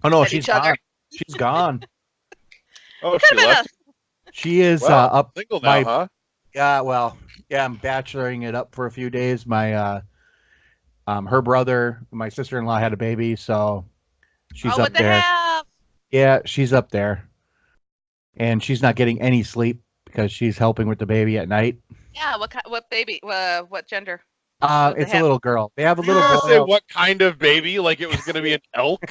Oh no, at she's each other. gone. She's gone. Oh, Could she have been left. She is Well, up. single now, huh? Yeah, well, yeah, I'm bacheloring it up for a few days. My her brother, my sister-in-law had a baby, so she's Oh, what up the there. hell? Yeah, she's up there, and she's not getting any sleep because she's helping with the baby at night. Yeah, what baby? What gender? What they It's a have? little girl. They have a You little were gonna boy. say what kind of baby? Like it was gonna be an elk?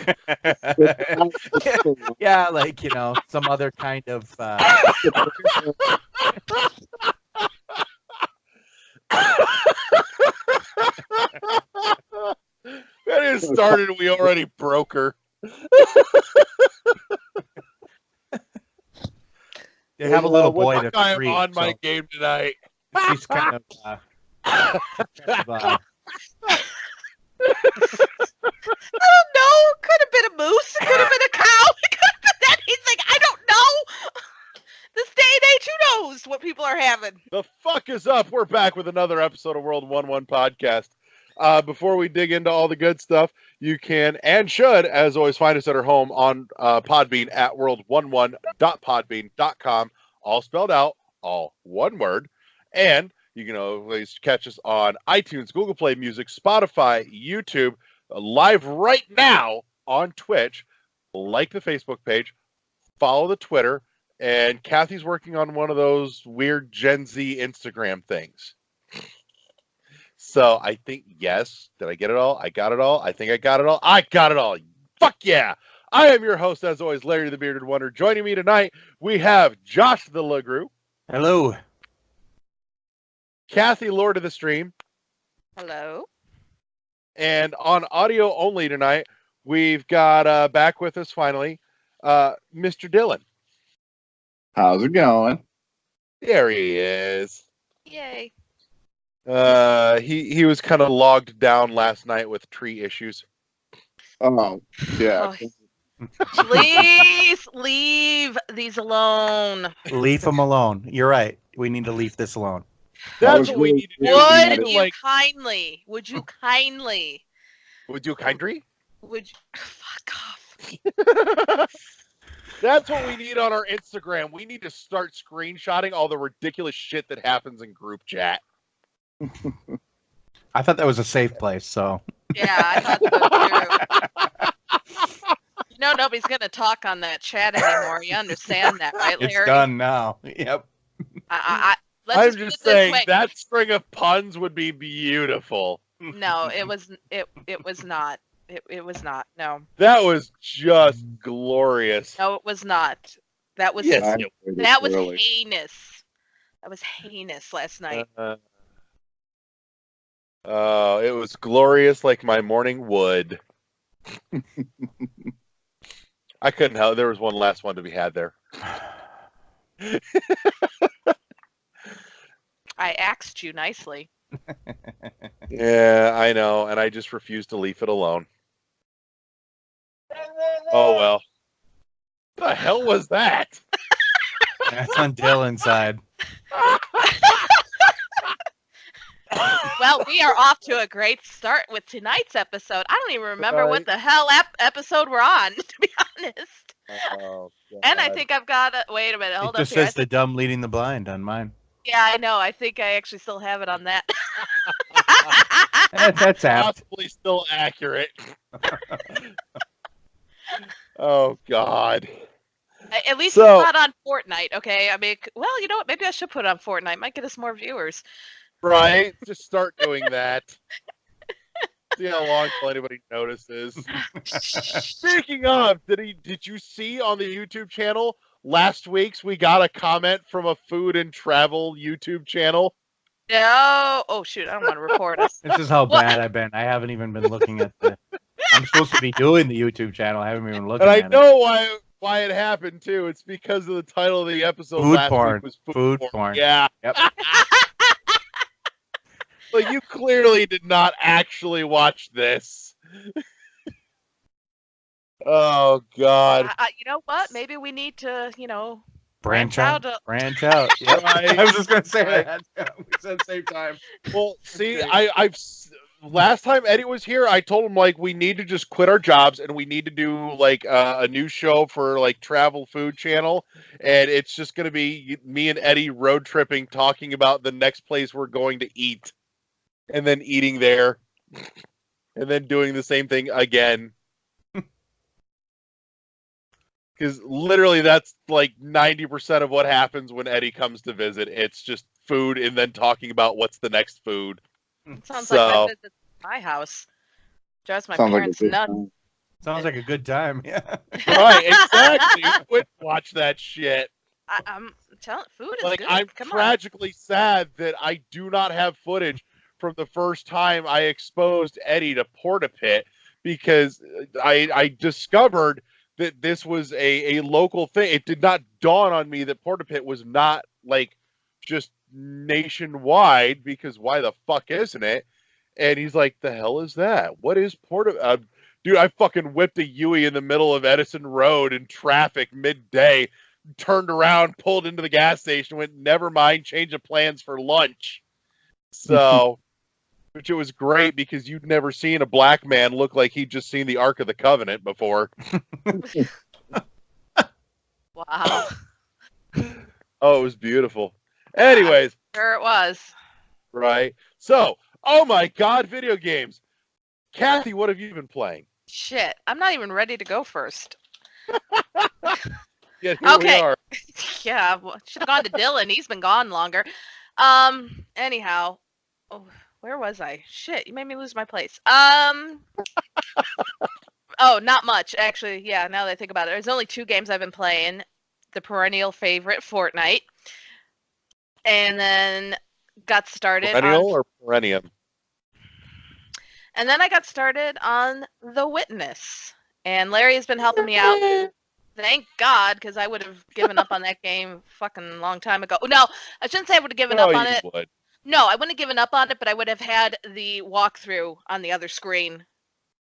Yeah, like some other kind of. That is started. We already broke her. They have a little boy Look, that's I am 3. on my So game tonight. she's kind of. I don't know. Could have been a moose. It could have been a cow. It could have been anything. I don't know. This day and age, who knows what people are having? The fuck is up? We're back with another episode of World 1-1 Podcast. Before we dig into all the good stuff, you can and should, as always, find us at our home on Podbean at world11.podbean.com, all spelled out, all one word. And you can always catch us on iTunes, Google Play Music, Spotify, YouTube, live right now on Twitch. Like the Facebook page, follow the Twitter, and Kathy's working on one of those weird Gen Z Instagram things. So I think, yes. Did I get it all? I got it all. I think I got it all. I got it all. Fuck yeah. I am your host, as always, Larry the Bearded Wonder. Joining me tonight, we have Josh the Legru. Hello. Kathy, Lord of the Stream. Hello. And on audio only tonight, we've got back with us finally, Mr. Dylan. How's it going? There he is. Yay. He was kind of logged down last night with tree issues. Oh, yeah. Please leave these alone. Leave him alone. You're right. We need to leave this alone. That's what we need to do. Would We you need kindly? Would you kindly? Would you kindly? Would you? Fuck off. That's what we need on our Instagram. We need to start screenshotting all the ridiculous shit that happens in group chat. I thought that was a safe place, so. Yeah, I thought so too. Nobody's gonna talk on that chat anymore. You understand that, right, Larry? It's done now. Yep. Let's I'm put just it this saying way. that string of puns would be beautiful. No, it was. It was not. It was not. No. That was just glorious. No, it was not. That was. Yes, That was heinous. That was heinous last night. It was glorious like my morning wood. I couldn't help. There was one last one to be had there. I axed you nicely. Yeah, I know, and I just refused to leave it alone. Oh well. What the hell was that? That's on Dylan's side. Well, we are off to a great start with tonight's episode. I don't even remember what the hell episode we're on, to be honest. Oh, and I think I've got a... Wait a minute, hold It up just here. says the dumb leading the blind on mine. Yeah, I know. I think I actually still have it on that. That's apt. possibly still accurate. Oh, God. At least So- it's not on Fortnite, okay? I mean, well, you know what? Maybe I should put it on Fortnite. Might get us more viewers. Right? Just start doing that. See how long till anybody notices. Speaking of, did you see on the YouTube channel last week's we got a comment from a food and travel YouTube channel? No. Oh, shoot. I don't want to report us. This is how bad I've been. I haven't even been looking at the. I'm supposed to be doing the YouTube channel. I haven't even looked And at I it. know why it happened too. It's because of the title of the episode Food last porn. week was Food porn. Yeah. Yep. Like you clearly did not actually watch this. Oh God. You know what? Maybe we need to, Branch out. out. Branch out. Yep. Right. I was just gonna say Right. that. We said same time. Well, see, Okay. last time Eddie was here, I told him like we need to just quit our jobs and we need to do like a new show for like Travel Food Channel, and it's just going to be me and Eddie road tripping, talking about the next place we're going to eat, and then eating there, and then doing the same thing again. Because literally, that's like 90% of what happens when Eddie comes to visit. It's just food and then talking about what's the next food. Sounds like my visit to my house. Drives my Sounds like a parents good nuts. time. Sounds like a good time. Yeah. Right, exactly. You would watch that shit. I'm telling, food is Like, good. I'm Come tragically sad that I do not have footage from the first time I exposed Eddie to Porta Pit, because I discovered that this was a local thing. It did not dawn on me that Porta Pit was not like just nationwide, because why the fuck isn't it? And he's like, the hell is that? What is Porta? Dude, I fucking whipped a Yui in the middle of Edison Road in traffic midday, turned around, pulled into the gas station, went, never mind, change of plans for lunch. So, which it was great because you'd never seen a black man look like he'd just seen the Ark of the Covenant before. Wow. Oh, it was beautiful. Anyways, Sure it was. right. So, oh my God, video games. Kathy, what have you been playing? Shit. I'm not even ready to go first. Yeah, here Okay. we are. Yeah, should have gone to Dylan. He's been gone longer. Anyhow. Oh, where was I? Shit, you made me lose my place. Oh, not much, actually. Yeah, now that I think about it. There's only 2 games I've been playing. The perennial favorite, Fortnite. And then got started Perennial on... or perennium? And then I got started on The Witness. And Larry has been helping me out. Thank God, because I would have given up on that game fucking long time ago. No, I shouldn't say I would have given up on it. Would. No, I wouldn't have given up on it, but I would have had the walkthrough on the other screen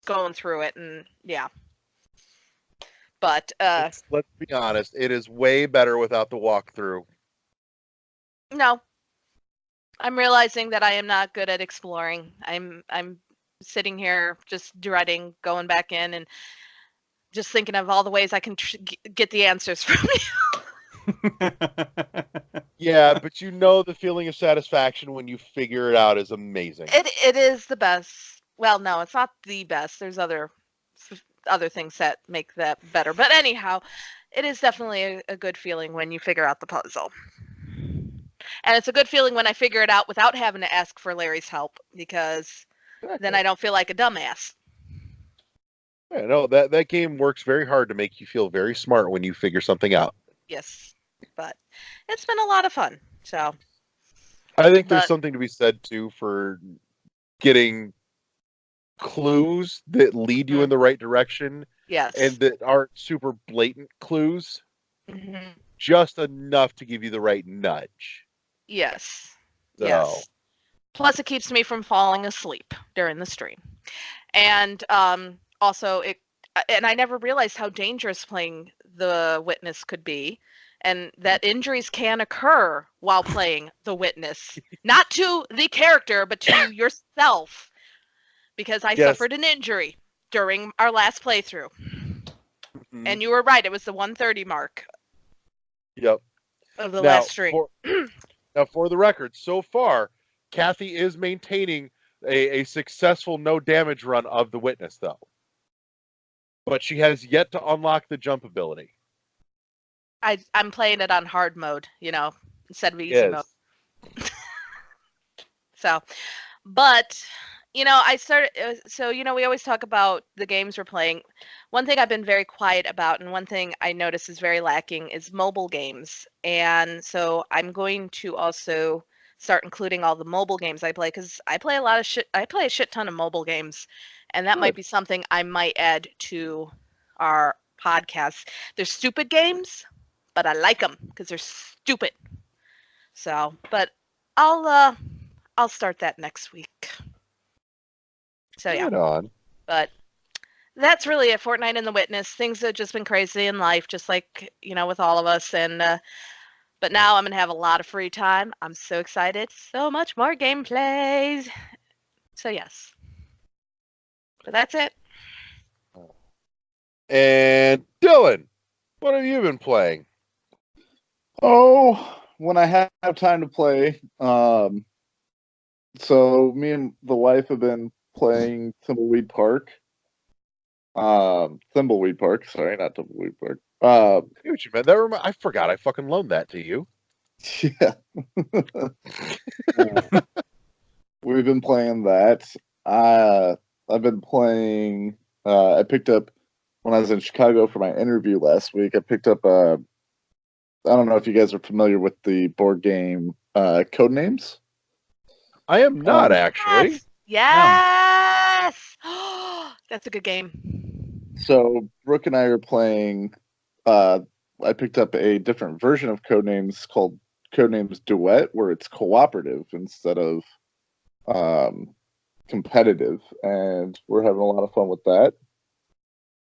going through it, and yeah. But Let's be honest, it is way better without the walkthrough. no. I'm realizing that I am not good at exploring. I'm sitting here just dreading going back in and just thinking of all the ways I can get the answers from you. Yeah, but you know the feeling of satisfaction when you figure it out is amazing. It is the best. Well, no, it's not the best. There's other things that make that better. But anyhow, it is definitely a good feeling when you figure out the puzzle. And it's a good feeling when I figure it out without having to ask for Larry's help, because then I don't feel like a dumbass. Yeah, no, that game works very hard to make you feel very smart when you figure something out. Yes, but it's been a lot of fun. So I think there's something to be said too for getting clues that lead you in the right direction, yes, and that aren't super blatant clues, just enough to give you the right nudge. Yes. So. Yes. Plus, it keeps me from falling asleep during the stream, and also and I never realized how dangerous playing The Witness could be, and that injuries can occur while playing The Witness, not to the character, but to yourself, because I suffered an injury during our last playthrough. Mm-hmm. And you were right, it was the 130 mark. Yep. Of the last stream. Now, for the record, so far, Kathy is maintaining a successful no damage run of The Witness, though. But she has yet to unlock the jump ability. I'm playing it on hard mode, instead of easy mode. So, but, I started, we always talk about the games we're playing. One thing I've been very quiet about, and one thing I notice is very lacking, is mobile games. And so I'm going to also start including all the mobile games I play, because I play a shit ton of mobile games, and that might be something I might add to our podcast. They're stupid games, but I like them because they're stupid. So, but I'll start that next week. So yeah. Right on. But that's really it. Fortnite and The Witness. Things have just been crazy in life, just like, with all of us. And but now I'm going to have a lot of free time. I'm so excited. So much more gameplays. So yes. But that's it. And Dylan, what have you been playing? Oh, when I have time to play. So me and the wife have been playing Thimbleweed Park. Thimbleweed Park. Sorry, not Thimbleweed Park. I see what you meant. I forgot. I fucking loaned that to you. Yeah. We've been playing that. I've been playing. I picked up when I was in Chicago for my interview last week. I picked up. I don't know if you guys are familiar with the board game Codenames. I am not actually. Yes. That's a good game. So Brooke and I are playing. I picked up a different version of Codenames called Codenames Duet, where it's cooperative instead of competitive, and we're having a lot of fun with that.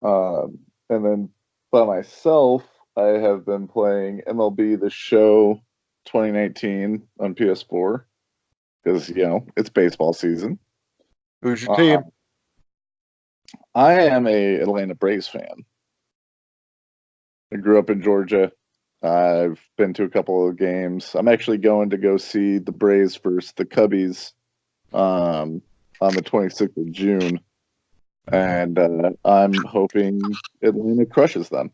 And then by myself, I have been playing MLB The Show 2019 on PS4 because it's baseball season. Who's your team? I am a Atlanta Braves fan. I grew up in Georgia. I've been to a couple of games. I'm actually going to go see the Braves versus the Cubbies on the 26th of June. And I'm hoping Atlanta crushes them.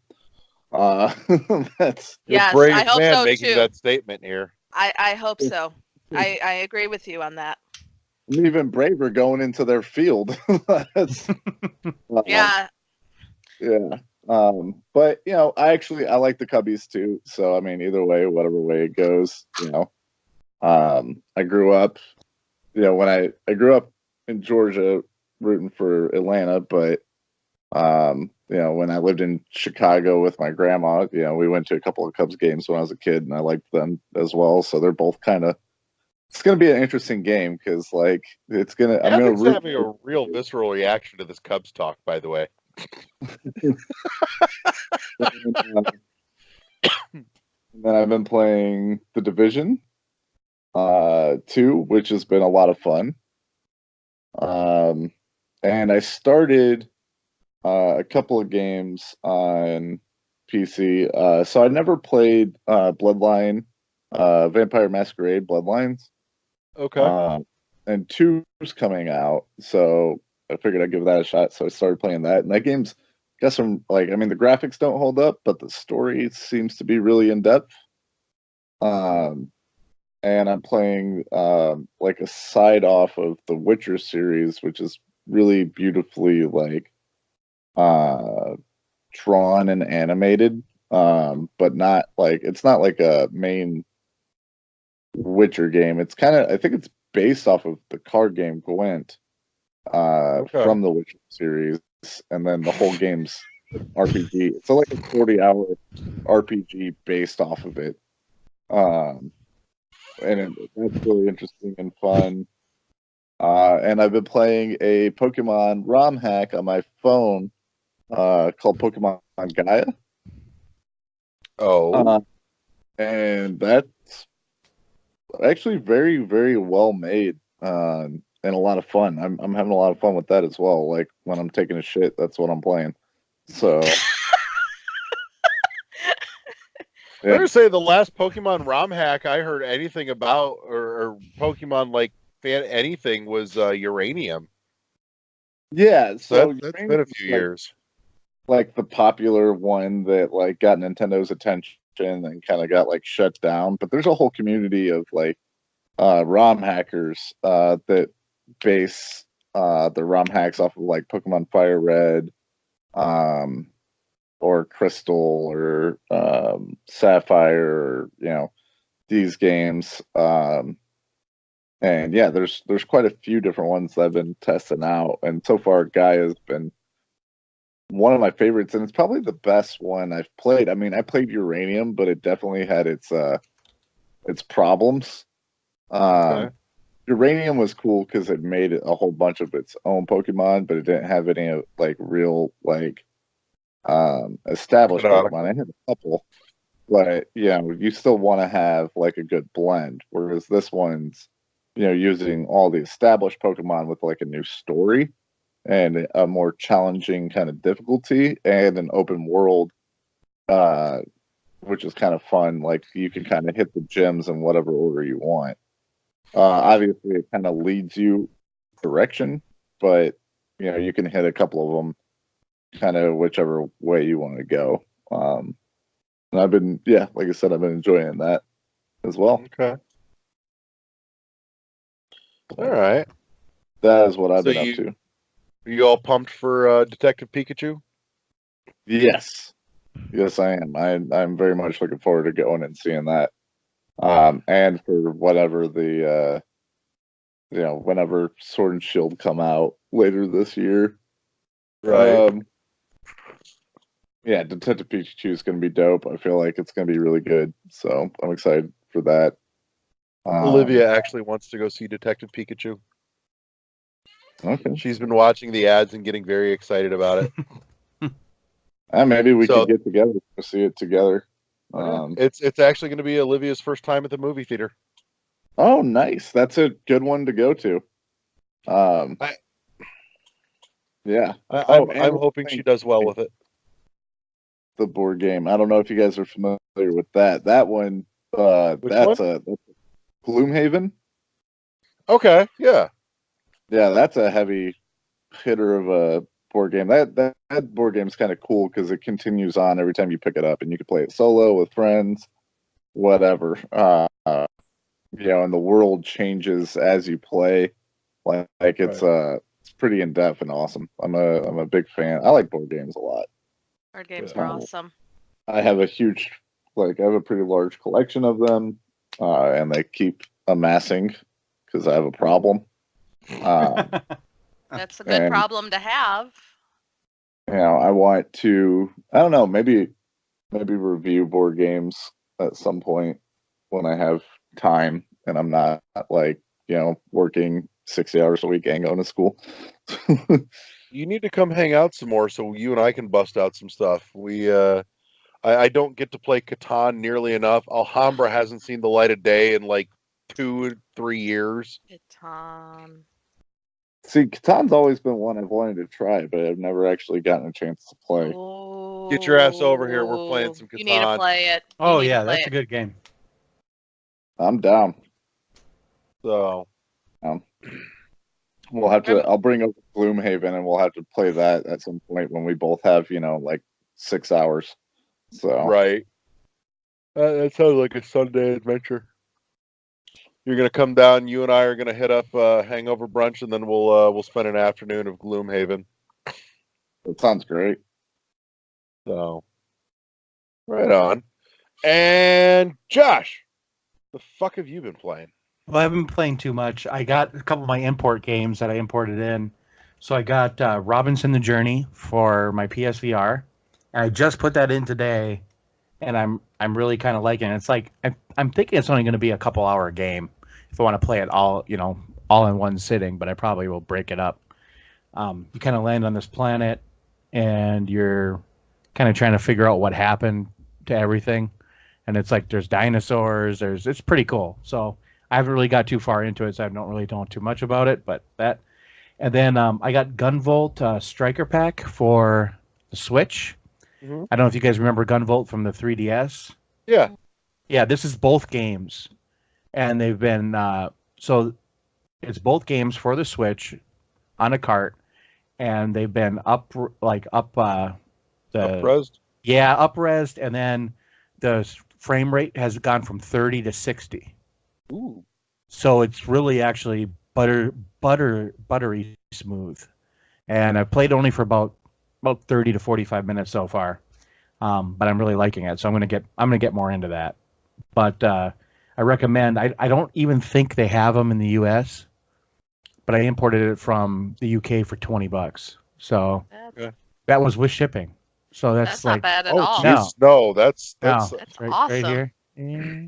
That's Yes, brave I hope man so making too. that statement here. I hope so. I agree with you on that. I'm even braver going into their field. Yeah. Yeah. But I like the Cubbies too. So I mean, either way, whatever way it goes, I grew up, when I grew up in Georgia rooting for Atlanta, but when I lived in Chicago with my grandma, we went to a couple of Cubs games when I was a kid, and I liked them as well. So they're both it's going to be an interesting game because, I'm going to having a real visceral reaction to this Cubs talk, by the way. And then I've been playing The Division 2, which has been a lot of fun. And I started a couple of games on PC. So I never played Bloodline, Vampire Masquerade Bloodlines. Okay. And 2's coming out, so I figured I'd give that a shot. So I started playing that, and that game's got some the graphics don't hold up, but the story seems to be really in depth. And I'm playing a side off of the Witcher series, which is really beautifully drawn and animated, but not it's not like a main Witcher game. It's I think it's based off of the card game Gwent from the Witcher series, and then the whole game's RPG. It's like a 40-hour RPG based off of it. And that's really interesting and fun. And I've been playing a Pokemon ROM hack on my phone called Pokemon Gaia. Oh. And that's actually very, very well made and a lot of fun. I'm having a lot of fun with that as well. Like when I'm taking a shit, that's what I'm playing. So I'm going to say the last Pokemon ROM hack I heard anything about or Pokemon anything was Uranium. Yeah, so that's been a few years. Like the popular one that got Nintendo's attention and kind of got shut down, but there's a whole community of ROM hackers that base the ROM hacks off of Pokemon Fire Red, or Crystal, or Sapphire, or these games. And yeah, there's quite a few different ones that I've been testing out, and so far Gaia has been one of my favorites, and it's probably the best one I've played. I mean, I played Uranium, but it definitely had its problems. Okay. Uranium was cool because it made a whole bunch of its own Pokemon, but it didn't have any real established Pokemon. I had a couple, but you still want to have a good blend. Whereas this one's using all the established Pokemon with a new story and a more challenging kind of difficulty, and an open world, which is kind of fun. Like you can kind of hit the gems in whatever order you want. Obviously, it kind of leads you direction, but you can hit a couple of them kind of whichever way you want to go. And I've been, like I said, I've been enjoying that as well. Okay. All right. That is what I've So been up to. Are you all pumped for Detective Pikachu? Yes. Yes, I am. I'm very much looking forward to going and seeing that. And for whatever the, whenever Sword and Shield come out later this year. Right. Yeah, Detective Pikachu is going to be dope. I feel like it's going to be really good. So I'm excited for that. Olivia actually wants to go see Detective Pikachu. Okay. She's been watching the ads and getting very excited about it. Maybe we could get together to see it together. It's actually going to be Olivia's first time at the movie theater. Oh, nice. That's a good one to go to. I'm hoping she does well with it. The board game. I don't know if you guys are familiar with that. That one, that's Gloomhaven. Okay, yeah. Yeah, that's a heavy hitter of a board game. That board game is kind of cool because it continues on every time you pick it up, and you can play it solo with friends, whatever. And the world changes as you play. Like it's pretty in depth and awesome. I'm a big fan. I like board games a lot. Board games are awesome. I have a pretty large collection of them, and they keep amassing because I have a problem. That's a good problem to have. I want to, I don't know, maybe review board games at some point when I have time and I'm not working 60 hours a week and going to school. You need to come hang out some more so you and I can bust out some stuff. I don't get to play Catan nearly enough. Alhambra hasn't seen the light of day in like 2 or 3 years. Catan. See, Catan's always been one I've wanted to try, but I've never actually gotten a chance to play. Oh, Get your ass over here. We're playing some Catan. You need to play it. Oh yeah, that's a good game. I'm down. So we'll have to. I'll bring up Gloomhaven, and we'll have to play that at some point when we both have 6 hours. So right. That sounds like a Sunday adventure. You're gonna come down. You and I are gonna hit up hangover brunch, and then we'll spend an afternoon of Gloomhaven. That sounds great. So, right on. And Josh, the fuck have you been playing? Well, I haven't been playing too much. I got a couple of my import games that I imported in. So I got Robinson the Journey for my PSVR. And I just put that in today, and I'm really kind of liking it. It's like I'm thinking it's only going to be a couple hour game if I want to play it all in one sitting, but I probably will break it up. You kind of land on this planet, and you're kind of trying to figure out what happened to everything. And it's like there's dinosaurs. It's pretty cool. So I haven't really got too far into it, so I don't really know too much about it. But that, and then I got Gunvolt Striker Pack for the Switch. Mm-hmm. I don't know if you guys remember Gunvolt from the 3DS. Yeah. Yeah, this is both games, and they've been so it's both games for the Switch on a cart, and they've been up-resed. Yeah, up-resed, and then the frame rate has gone from 30 to 60. Ooh. So it's really actually buttery smooth, and I've played only for about 30 to 45 minutes so far, but I'm really liking it. So I'm gonna get more into that. But I recommend. I don't even think they have them in the U.S., but I imported it from the UK for $20. So that was with shipping. So that's like, not bad at all. No, that's right, awesome. Right here. Yeah.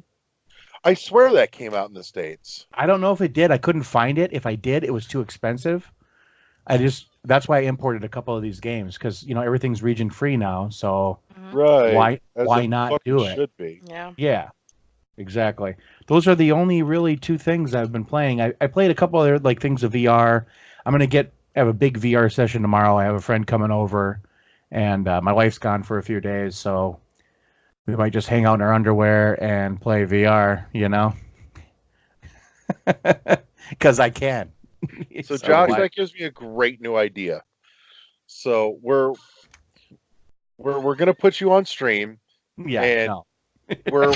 I swear that came out in the States. I don't know if it did. I couldn't find it. If I did, it was too expensive. That's why I imported a couple of these games, because everything's region free now. So right, why not do it? Should be. Yeah, exactly. Those are the only really two things I've been playing. I played a couple other things of VR. I'm gonna get have a big VR session tomorrow. I have a friend coming over, and my wife's gone for a few days, so we might just hang out in our underwear and play VR. Because I can. So Josh, why- that gives me a great new idea. So we're gonna put you on stream. yeah, and- no. We're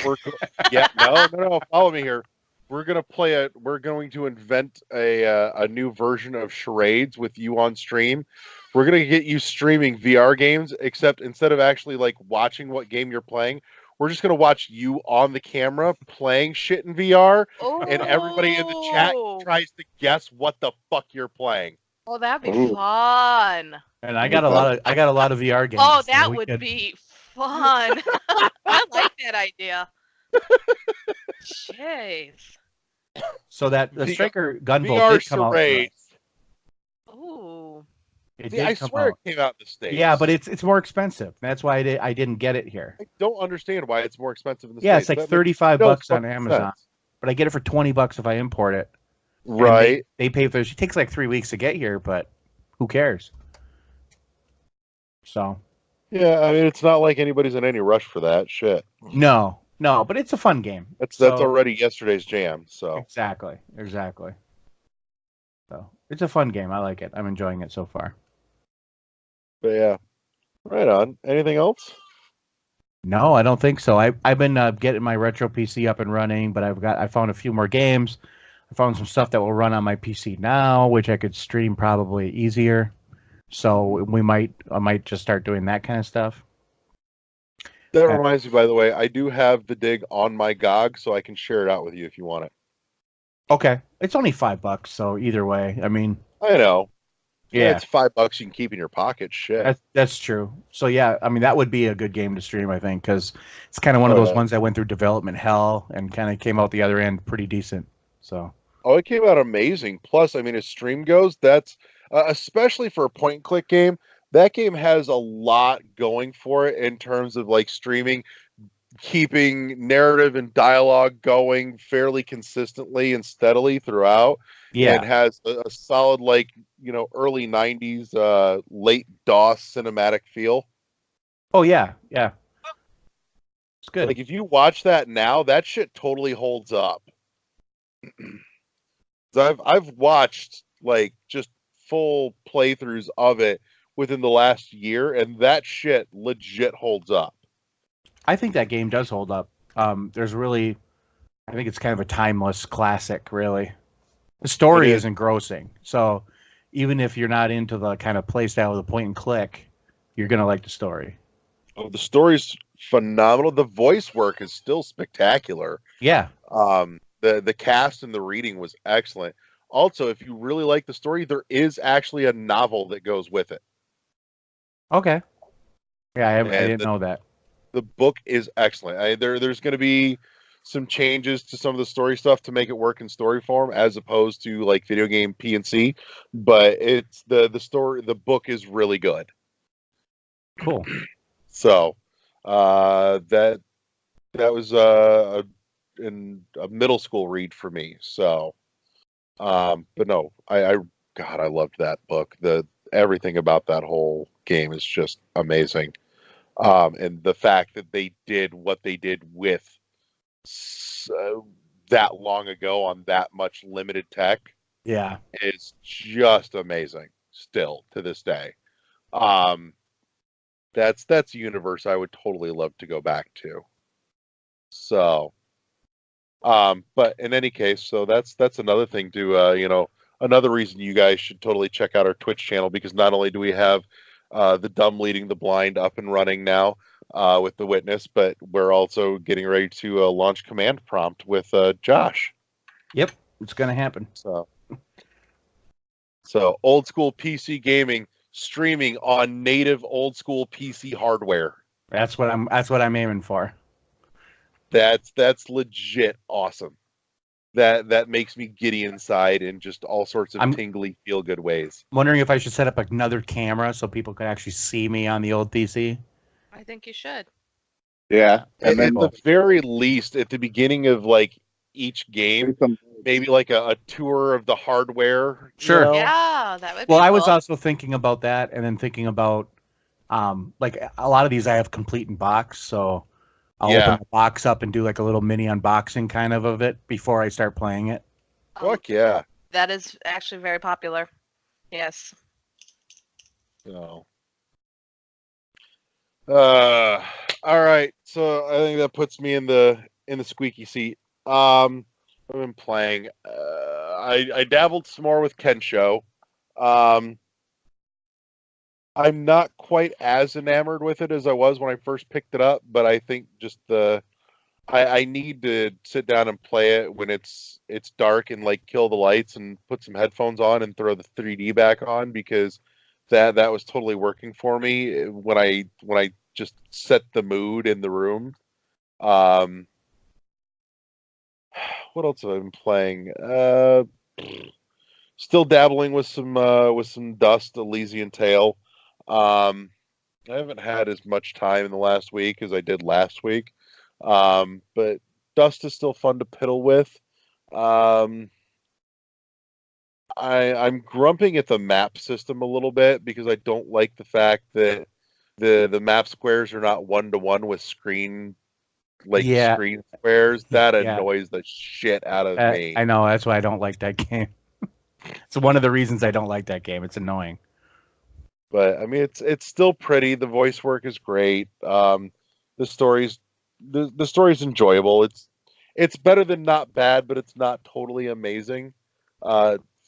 yeah, no, follow me here. We're going to invent a new version of charades with you on stream. We're gonna get you streaming VR games, except instead of actually like watching what game you're playing, we're just gonna watch you on the camera playing shit in VR, and everybody in the chat Ooh. tries to guess what the fuck you're playing. Oh, that'd be Ooh. fun. And I got a lot of VR games. Oh, so that we would could- be fun. I like that idea. Jeez. So that the V- Striker Gunvolt VR did come out. charades. Ooh. It See, did I come swear out. it came out in the States. Yeah, but it's more expensive. That's why I didn't get it here. I don't understand why it's more expensive in the Yeah, States. it's like That makes 35 no bucks on fucking Amazon, sense. but I get it for 20 bucks if I import it. And Right. They pay for it. It takes like 3 weeks to get here, but who cares? So Yeah, I mean, it's not like anybody's in any rush for that shit. no, but it's a fun game. That's So- already yesterday's jam. So Exactly. So it's a fun game. I like it. I'm enjoying it so far. but yeah, right on. Anything else? No, I don't think so. I've been getting my retro PC up and running, but I found a few more games. I found some stuff that will run on my PC now, which I could stream probably easier. So I might just start doing that kind of stuff. That Yeah. reminds me, by the way, I do have the dig on my GOG, so I can share it out with you if you want it. Okay, it's only $5, so either way, I mean, I know. yeah, It's $5 you can keep in your pocket. Shit. that's true. So yeah, I mean that would be a good game to stream, I think, because it's kind of one of Oh, those yeah. ones that went through development hell and kind of came out the other end pretty decent. So Oh, it came out amazing. Plus, I mean, as stream goes, that's especially for a point and click game. That game has a lot going for it in terms of like streaming, keeping narrative and dialogue going fairly consistently and steadily throughout. yeah, It has a solid, like, early 90s, late DOS cinematic feel. oh yeah, it's good. Like, if you watch that now, that shit totally holds up. So I've watched, like, just full playthroughs of it within the last year, and that shit legit holds up. I think that game does hold up. I think it's kind of a timeless classic, really. The story It is engrossing, so even if you're not into the kind of play style of the point and click, you're gonna like the story. Oh, the story's phenomenal. The voice work is still spectacular. Yeah, The cast and the reading was excellent. Also, if you really like the story, there is actually a novel that goes with it. okay. Yeah, I And didn't know that. The book is excellent. There's going to be some changes to some of the story stuff to make it work in story form, as opposed to like video game P&C. But it's the story. The book is really good. Cool. So that was in a middle school read for me. So, but no, God, I loved that book. Everything about that whole game is just amazing. And the fact that they did what they did with that long ago on that much limited tech Yeah. is just amazing still to this day. That's a universe I would totally love to go back to. So, but in any case, so that's another thing to another reason you guys should totally check out our Twitch channel, because not only do we have the Dumb Leading the Blind up and running now with the Witness, but we're also getting ready to launch Command Prompt with Josh. Yep. It's gonna happen. So old school PC gaming streaming on native old school PC hardware. That's what I'm aiming for. That's legit awesome. That makes me giddy inside in just all sorts of tingly feel good ways. I'm wondering if I should set up another camera so people could actually see me on the old PC. I think you should. Yeah, and At then the very least, at the beginning of like each game, maybe like a tour of the hardware. Sure. You know? Yeah, that would be Well, I cool. was also thinking about that, and then thinking about like a lot of these I have complete in box, so I'll open the box up and do like a little mini unboxing kind of it before I start playing it. Fuck yeah. That is actually very popular. Yes. So, all right. So I think that puts me in the squeaky seat. I've been playing. I dabbled some more with Kensho. I'm not quite as enamored with it as I was when I first picked it up, but I think just I need to sit down and play it when it's dark and like kill the lights and put some headphones on and throw the 3D back on, because that was totally working for me when I just set the mood in the room. What else have I been playing? Still dabbling with some Dust Elysian Tale. I haven't had as much time in the last week as I did last week. But Dust is still fun to piddle with. I'm grumping at the map system a little bit because I don't like the fact that the map squares are not 1-to-1 with screen squares. That annoys the shit out of me. I know, that's why I don't like that game. It's one of the reasons I don't like that game. It's annoying. But I mean, it's still pretty. The voice work is great. The story's enjoyable. It's better than not bad, but it's not totally amazing.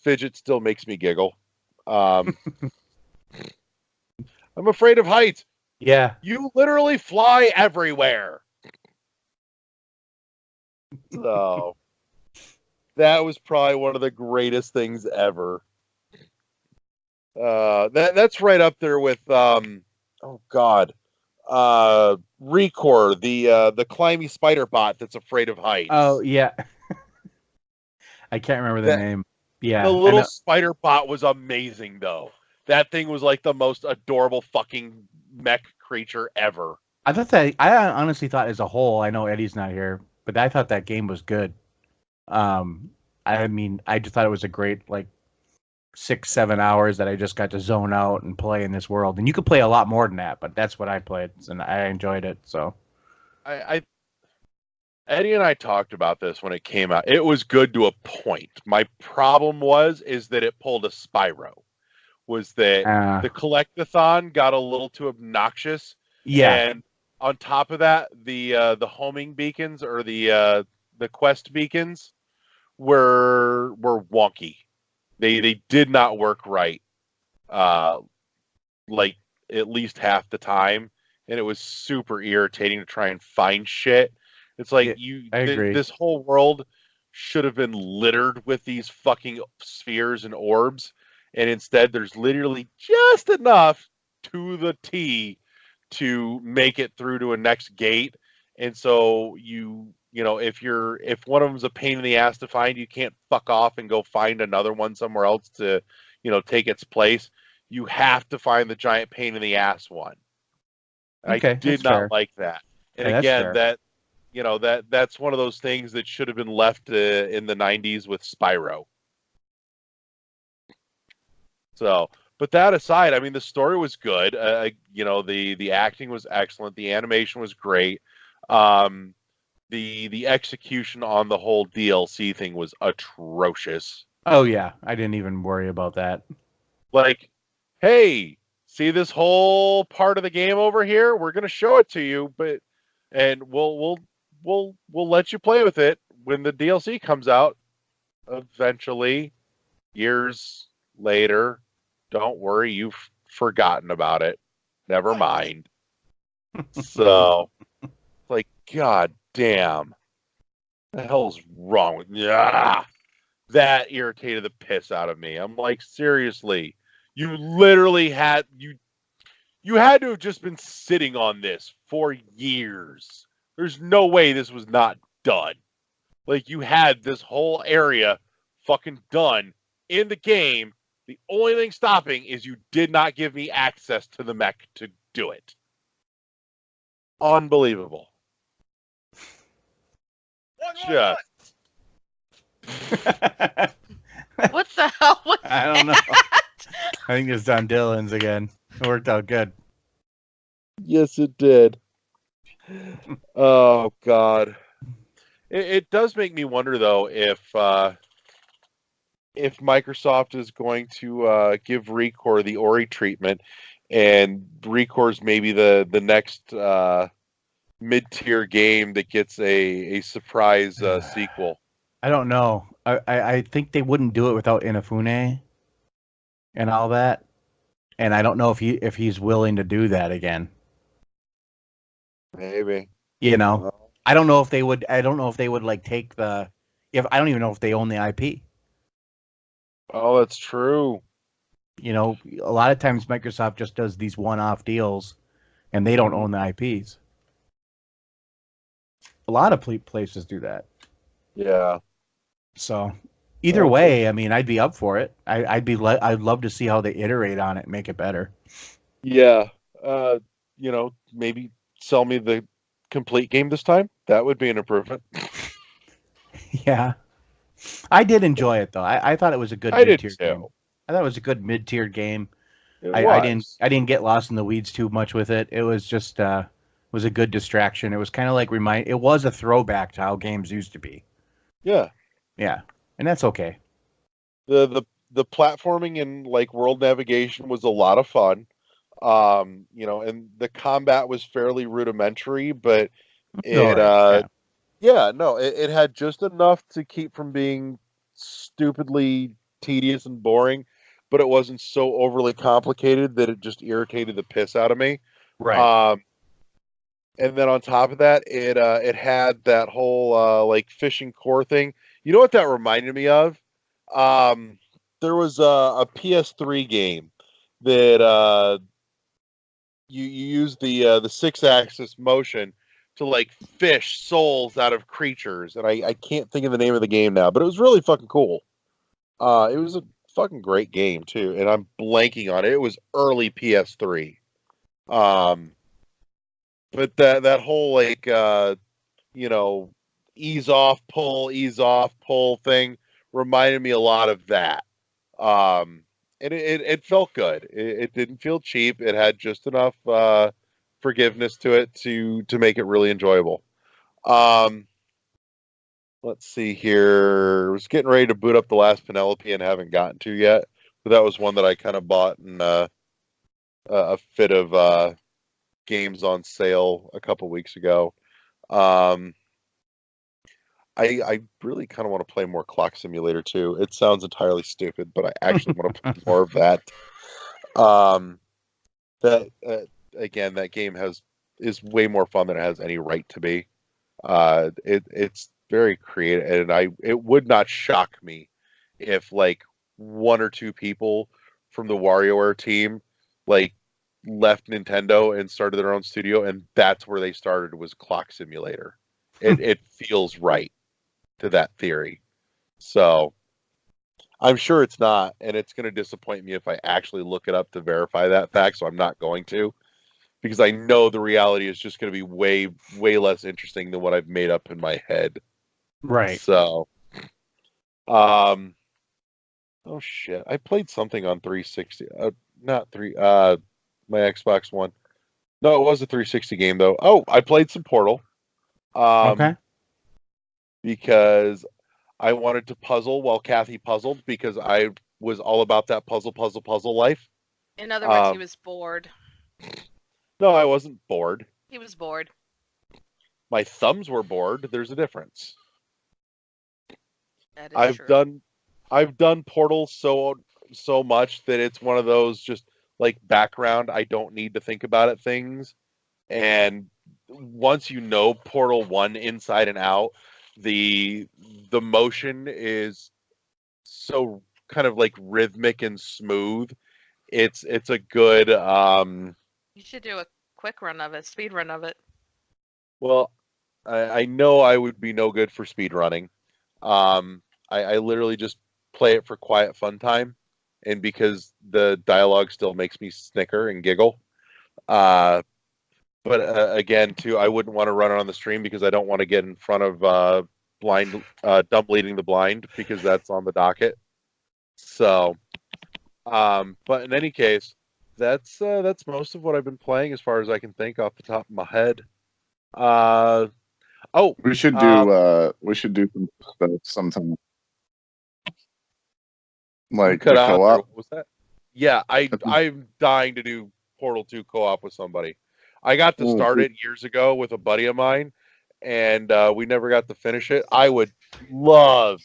Fidget still makes me giggle. I'm afraid of heights. Yeah. You literally fly everywhere. So that was probably one of the greatest things ever. That's right up there with oh god, Recor, the climby spider bot that's afraid of heights. Oh yeah. I can't remember the name. Yeah. The little spider bot was amazing though. That thing was like the most adorable fucking mech creature ever. I honestly thought as a whole, I know Eddie's not here, but I thought that game was good. I mean, I just thought it was a great, like, 6-7 hours that I just got to zone out and play in this world. And you could play a lot more than that, but that's what I played, and I enjoyed it. So, Eddie and I talked about this when it came out. It was good to a point. My problem is that it pulled a Spyro. Was that the collectathon got a little too obnoxious? Yeah. And on top of that, the homing beacons or the quest beacons were wonky. They did not work right. Like at least half the time, and it was super irritating to try and find shit. It's like I agree. This whole world should have been littered with these fucking spheres and orbs, and instead there's literally just enough to the T to make it through to a next gate. And so you know, if one of them's a pain in the ass to find, you can't fuck off and go find another one somewhere else to, you know, take its place. You have to find the giant pain in the ass one. Okay, I did not like that. And again, that's one of those things that should have been left in the 90s with Spyro. So, but that aside, I mean, the story was good. You know, the acting was excellent. The animation was great. The execution on the whole DLC thing was atrocious. Oh yeah, I didn't even worry about that. Like, hey, see this whole part of the game over here? We're gonna show it to you, and we'll let you play with it when the DLC comes out eventually, years later. Don't worry, you've forgotten about it. Never mind. So, like, god damn. What the hell's wrong with me? That irritated the piss out of me. I'm like, seriously, you literally had you had to have just been sitting on this for years. There's no way this was not done. Like, you had this whole area fucking done in the game. The only thing stopping is you did not give me access to the mech to do it. Unbelievable. Just What the hell was I don't know. that? I think it's Don Dylan's again. It worked out good. Yes, it did. Oh God, it does make me wonder though if Microsoft is going to give Recore the Ori treatment, and Recore's maybe the next mid-tier game that gets a surprise sequel. I don't know. I think they wouldn't do it without Inafune and all that. And I don't know if he's willing to do that again. Maybe. You know, I don't know if they would. I don't know if they would like take the. If I don't even know if they own the IP. Oh, that's true. You know, a lot of times Microsoft just does these one-off deals, and they don't own the IPs. A lot of places do that. Yeah. So, either way, I mean, I'd be up for it. I'd love to see how they iterate on it, make it better. Yeah. You know, maybe sell me the complete game this time. That would be an improvement. Yeah. I did enjoy it though. I thought it was a good I did mid-tier too. game. I thought it was a good mid-tier game. It I was. didn't get lost in the weeds too much with it. It was just was a good distraction. It was kind of like it was a throwback to how games used to be. Yeah. Yeah. And that's okay. The platforming and like world navigation was a lot of fun. You know, and the combat was fairly rudimentary, but it it had just enough to keep from being stupidly tedious and boring, but it wasn't so overly complicated that it just irritated the piss out of me. Right. And then on top of that, it had that whole like fishing core thing. You know what that reminded me of? There was a PS3 game that you use the 6-axis motion to like fish souls out of creatures, and I can't think of the name of the game now, but it was really fucking cool. It was a fucking great game too, and I'm blanking on it. It was early PS3. But that whole like you know, ease off pull thing reminded me a lot of that. And it felt good. It didn't feel cheap. It had just enough forgiveness to it to make it really enjoyable. Let's see here. I was getting ready to boot up the last Penelope and haven't gotten to yet. But that was one that I kind of bought in a fit of games on sale a couple weeks ago. I really kind of want to play more Clock Simulator 2. It sounds entirely stupid, but I actually want to play more of that. Again, that game is way more fun than it has any right to be. It's very creative, and it would not shock me if like one or two people from the WarioWare team like left Nintendo and started their own studio, and that's where they started was Clock Simulator. It feels right to that theory. So I'm sure it's not, and it's going to disappoint me if I actually look it up to verify that fact, so I'm not going to, because I know the reality is just going to be way, way less interesting than what I've made up in my head. Right. So, oh shit, I played something on 360, my Xbox One. No, it was a 360 game though. Oh, I played some Portal. Okay. Because I wanted to puzzle while Kathy puzzled, because I was all about that puzzle life. In other words, he was bored. No, I wasn't bored. He was bored. My thumbs were bored. There's a difference. That is true. I've done Portal so much that it's one of those just like background, I don't need to think about it things. And once you know Portal 1 inside and out, the motion is so kind of like rhythmic and smooth. It's a good You should do a quick run of it, speed run of it. well, I know I would be no good for speed running. I literally just play it for quiet fun time, and because the dialogue still makes me snicker and giggle. But again, too, I wouldn't want to run it on the stream because I don't want to get in front of Dumb Leading the Blind, because that's on the docket. So, but in any case, that's most of what I've been playing as far as I can think off the top of my head. We should do some stuff sometime. Like the co-op. What was that? Yeah, I'm dying to do Portal 2 co-op with somebody. I got to start it years ago with a buddy of mine, and we never got to finish it. I would love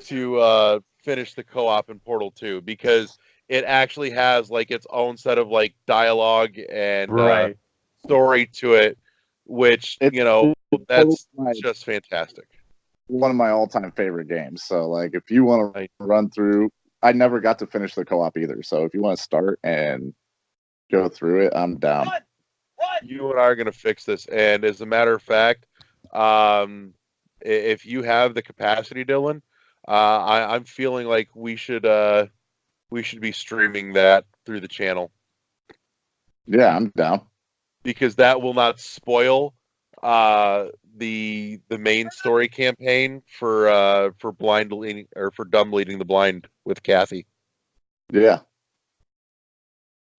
to finish the co-op in Portal 2 because it actually has like its own set of like dialogue and story to it, which that's just fantastic. One of my all-time favorite games. So like, if you want to run through, I never got to finish the co-op either. So if you want to start and go through it, I'm down. What? You and I are going to fix this. And as a matter of fact, if you have the capacity, Dylan, I'm feeling like we should be streaming that through the channel. Yeah, I'm down. Because that will not spoil the main story campaign for Dumb Leading the Blind with Kathy. Yeah.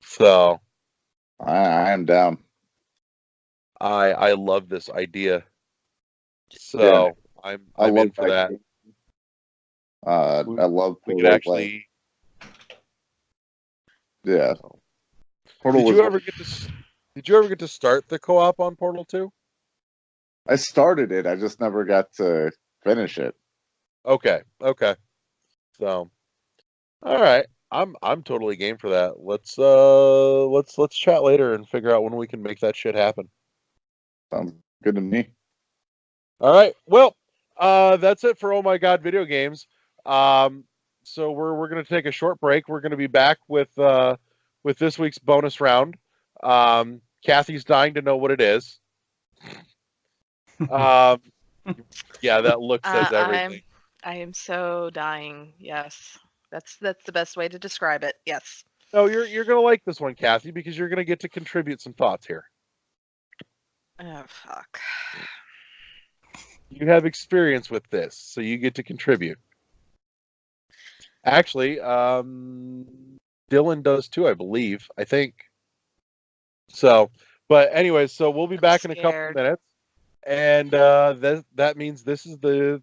So I am down. I love this idea. So yeah, I'm in for that. I love we could actually. Yeah. Did you ever get to start the co-op on Portal 2? I started it. I just never got to finish it. Okay. So, all right. I'm totally game for that. Let's chat later and figure out when we can make that shit happen. Sounds good to me. All right. Well, that's it for Oh My God Video Games. So we're gonna take a short break. We're gonna be back with this week's bonus round. Kathy's dying to know what it is. Yeah, that look says everything. I am so dying. Yes, that's the best way to describe it. Yes. No, you're gonna like this one, Kathy, because you're gonna get to contribute some thoughts here. Oh fuck. You have experience with this, so you get to contribute. Actually, Dylan does too, I believe. I think. So, but anyways, so we'll be back in a couple of minutes, and that means this is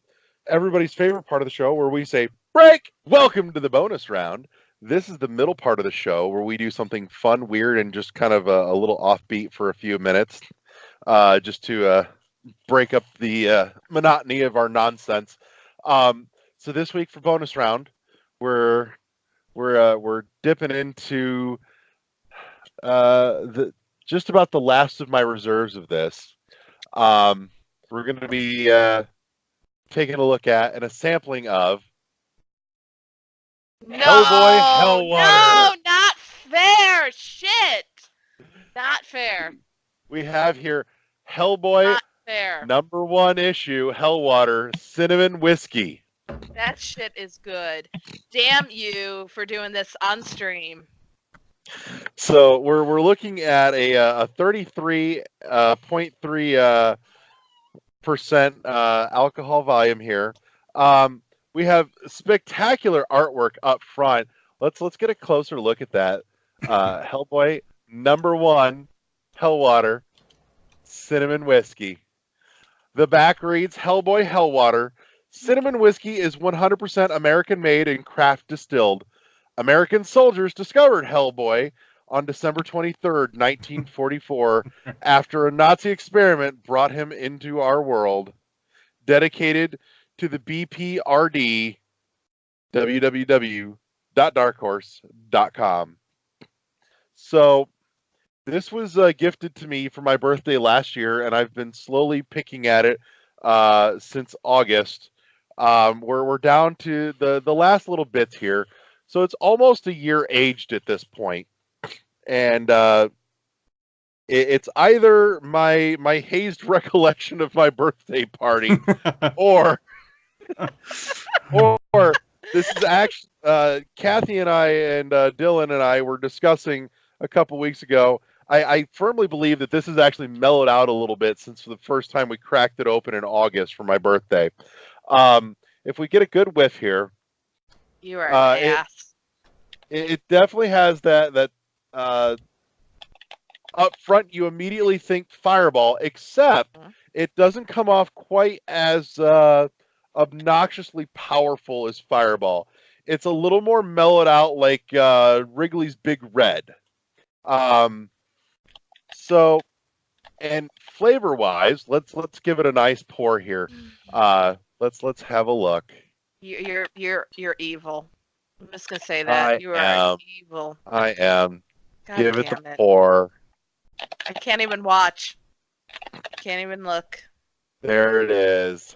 everybody's favorite part of the show where we say break. Welcome to the bonus round. This is the middle part of the show where we do something fun, weird, and just kind of a little offbeat for a few minutes, just to break up the monotony of our nonsense. So this week for bonus round, we're dipping into just about the last of my reserves of this. We're going to be taking a look at and a sampling of Hellboy Hellwater. No, not fair. Shit. Not fair. We have here Hellboy Not fair. #1 issue, Hellwater Cinnamon Whiskey. That shit is good. Damn you for doing this on stream. So we're looking at a 33.3% alcohol volume here. We have spectacular artwork up front. Let's get a closer look at that. Hellboy #1 Hellwater Cinnamon Whiskey. The back reads Hellboy Hellwater. Cinnamon whiskey is 100% American made and craft distilled. American soldiers discovered Hellboy on December 23rd, 1944, after a Nazi experiment brought him into our world. Dedicated to the BPRD, www.darkhorse.com. So, this was gifted to me for my birthday last year, and I've been slowly picking at it since August. We're down to the last little bits here. So it's almost a year aged at this point. And it's either my hazed recollection of my birthday party or this is actually Kathy and I and Dylan and I were discussing a couple weeks ago. I firmly believe that this has actually mellowed out a little bit since the first time we cracked it open in August for my birthday. If we get a good whiff here, You are an ass. it definitely has that up front you immediately think Fireball, except it doesn't come off quite as obnoxiously powerful as Fireball. It's a little more mellowed out, like Wrigley's Big Red. So, and flavor wise, let's give it a nice pour here. Let's have a look. You're evil. I'm just gonna say that you are evil. I am. God Give it damn the pour. I can't even watch. Can't even look. There it is.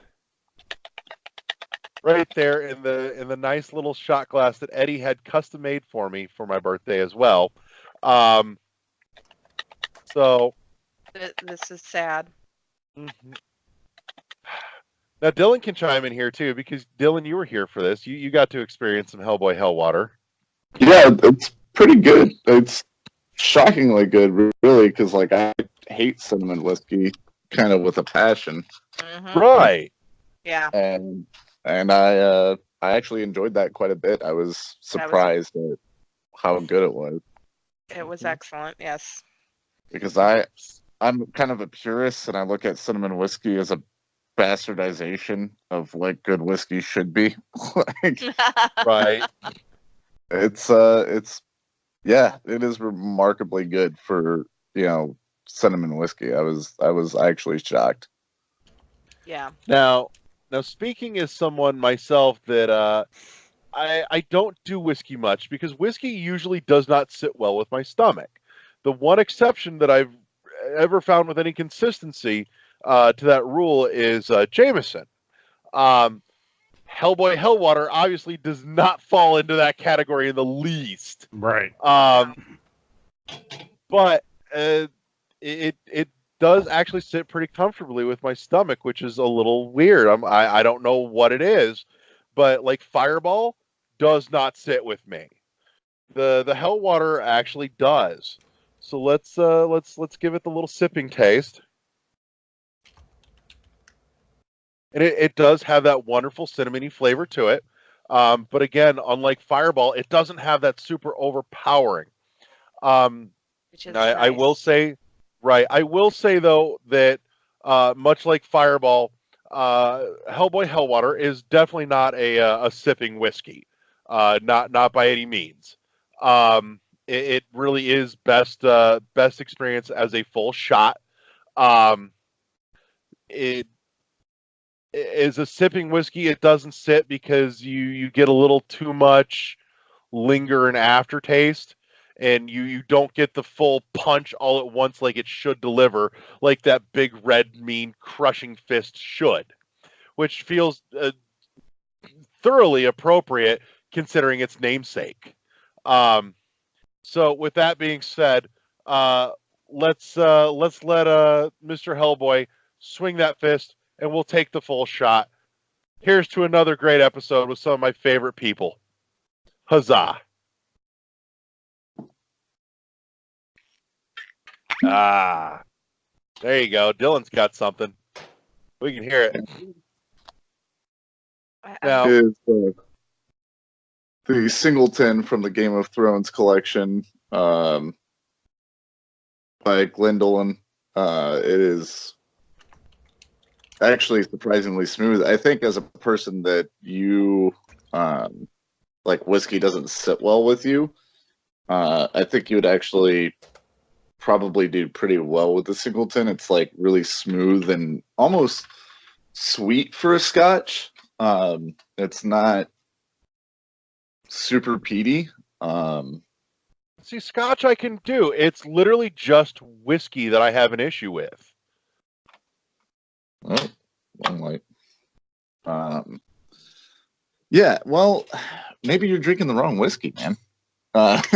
Right there in the nice little shot glass that Eddie had custom made for me for my birthday as well. So this is sad. Mm-hmm. Now Dylan can chime in here too, because Dylan, you were here for this. You got to experience some Hellboy Hellwater. Yeah, it's pretty good. It's shockingly good, really, because like I hate cinnamon whiskey kind of with a passion. Mm-hmm. Right. Yeah. And I actually enjoyed that quite a bit. I was surprised at how good it was. It was excellent, yes. Because I'm kind of a purist, and I look at cinnamon whiskey as a bastardization of what good whiskey should be. Right. It is remarkably good for, cinnamon whiskey. I was actually shocked. Yeah. Now speaking as someone myself that I don't do whiskey much, because whiskey usually does not sit well with my stomach. The one exception that I've ever found with any consistency to that rule is Jameson. Hellboy Hellwater obviously does not fall into that category in the least. Right. But it does actually sit pretty comfortably with my stomach, which is a little weird. I don't know what it is, but like Fireball does not sit with me. The Hellwater actually does. So let's give it the little sipping taste. And it does have that wonderful cinnamony flavor to it. But again, unlike Fireball, it doesn't have that super overpowering. Which is nice. I will say, right. I will say though that much like Fireball, Hellboy Hellwater is definitely not a sipping whiskey. Not by any means. It really is best experience as a full shot. It is a sipping whiskey. It doesn't sit because you get a little too much linger and aftertaste, and you don't get the full punch all at once like it should deliver, like that big red mean crushing fist should, which feels thoroughly appropriate considering its namesake. So with that being said, let's let Mr. Hellboy swing that fist, and we'll take the full shot. Here's to another great episode with some of my favorite people. Huzzah! There you go. Dylan's got something. We can hear it. Now, Is the Singleton from the Game of Thrones collection by Glendolan. It is actually surprisingly smooth. I think as a person that you like whiskey doesn't sit well with you, I think you would actually probably do pretty well with the Singleton. It's like really smooth and almost sweet for a Scotch. It's not super peaty. See, Scotch I can do. It's literally just whiskey that I have an issue with. Oh, long light. Yeah, well, maybe you're drinking the wrong whiskey, man. Like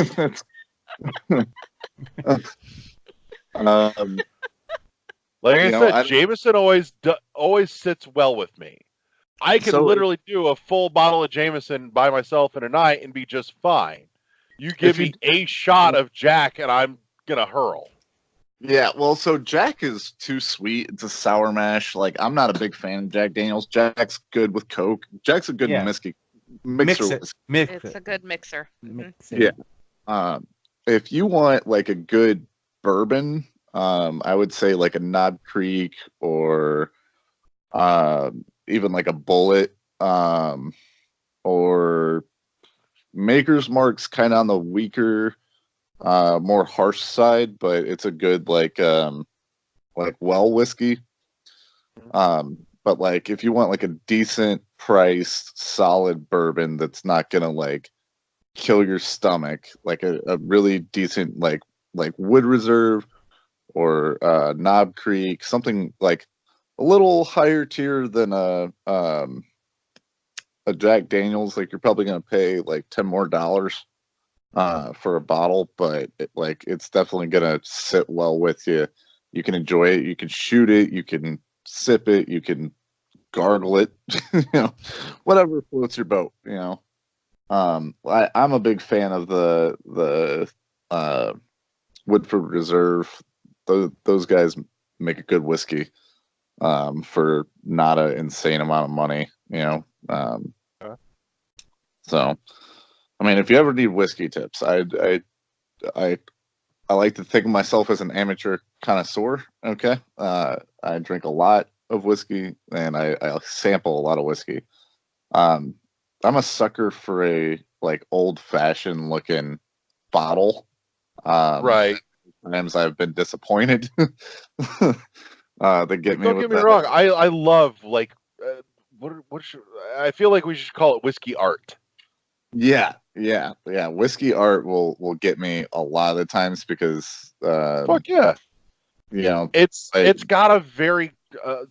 I said, Jameson always sits well with me. I can literally do a full bottle of Jameson by myself in a night and be just fine. You give me a shot of Jack and I'm gonna hurl. Yeah, well, so Jack is too sweet. It's a sour mash. Like, I'm not a big fan of Jack Daniels. Jack's good with Coke. Jack's a good Yeah. mixer. Mix it. Mix It's it. a good mixer. Mix Yeah. it. If you want like a good bourbon, I would say like a Knob Creek or even like a Bullet, or Maker's Mark's kind of on the weaker, more harsh side, but it's a good like well whiskey. But like if you want like a decent priced solid bourbon that's not gonna like kill your stomach, like a really decent like Wood Reserve or Knob Creek, something like a little higher tier than a Jack Daniels. Like you're probably gonna pay like $10 more for a bottle, but it's definitely gonna sit well with you. You can enjoy it. You can shoot it. You can sip it. You can gargle it. Whatever floats your boat. I'm a big fan of the Woodford Reserve. Those guys make a good whiskey for not an insane amount of money. So, I mean, if you ever need whiskey tips, I like to think of myself as an amateur connoisseur. Okay, I drink a lot of whiskey and I sample a lot of whiskey. I'm a sucker for a like old fashioned looking bottle. Right. Sometimes I've been disappointed. They get me. Don't with get me that. wrong. I love like I feel like we should call it whiskey art. Yeah. Whiskey art will get me a lot of the times because Fuck yeah. It's got a very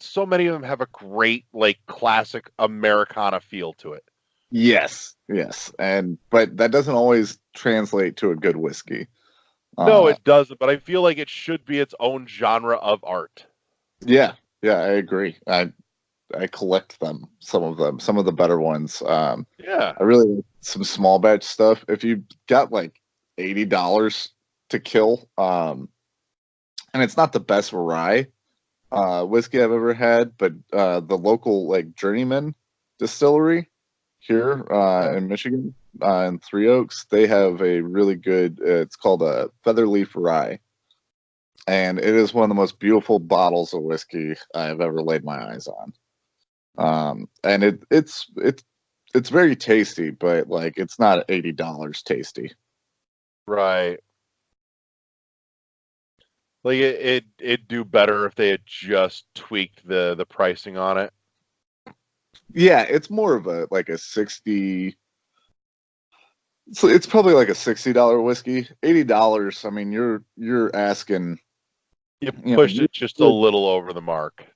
so many of them have a great like classic Americana feel to it. Yes, but that doesn't always translate to a good whiskey. No, it doesn't, but I feel like it should be its own genre of art. Yeah, I agree. I collect them, some of the better ones. Yeah. I really like some small batch stuff. If you got like $80 to kill, and it's not the best rye whiskey I've ever had, but the local like Journeyman distillery here in Michigan, in Three Oaks, they have a really good. It's called a Featherleaf Rye, and it is one of the most beautiful bottles of whiskey I've ever laid my eyes on. And it's very tasty, but like it's not $80 tasty. Right. Like it'd do better if they had just tweaked the pricing on it. Yeah, it's more of a like a 60. So it's probably like a $60 whiskey. $80. I mean, you're asking. You pushed it just a little over the mark.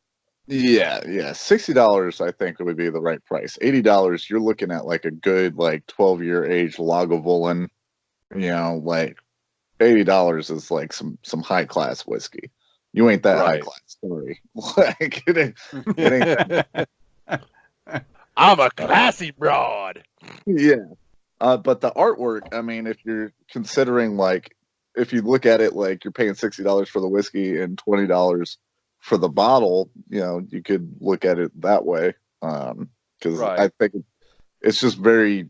Yeah. $60 I think would be the right price. $80 you're looking at like a good like 12-year age Lagavulin. Like $80 is like some high class whiskey. You ain't that high class, sorry. Like it ain't I'm a classy broad. Yeah. But the artwork, I mean, if you're considering like if you look at it like you're paying $60 for the whiskey and $20 for the bottle, you could look at it that way. Because I think it's just very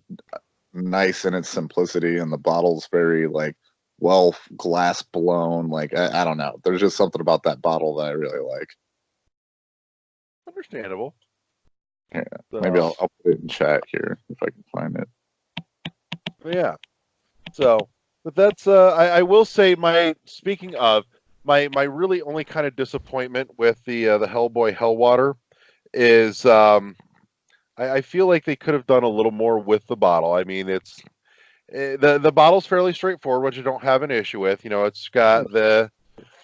nice in its simplicity, and the bottle's very like well glass blown. Like I don't know, there's just something about that bottle that I really like. Understandable. Yeah, maybe I'll put it in chat here if I can find it. Yeah. So, but that's I will say speaking of my really only kind of disappointment with the Hellboy Hellwater is I feel like they could have done a little more with the bottle. I mean, it's the bottle's fairly straightforward, which I don't have an issue with. It's got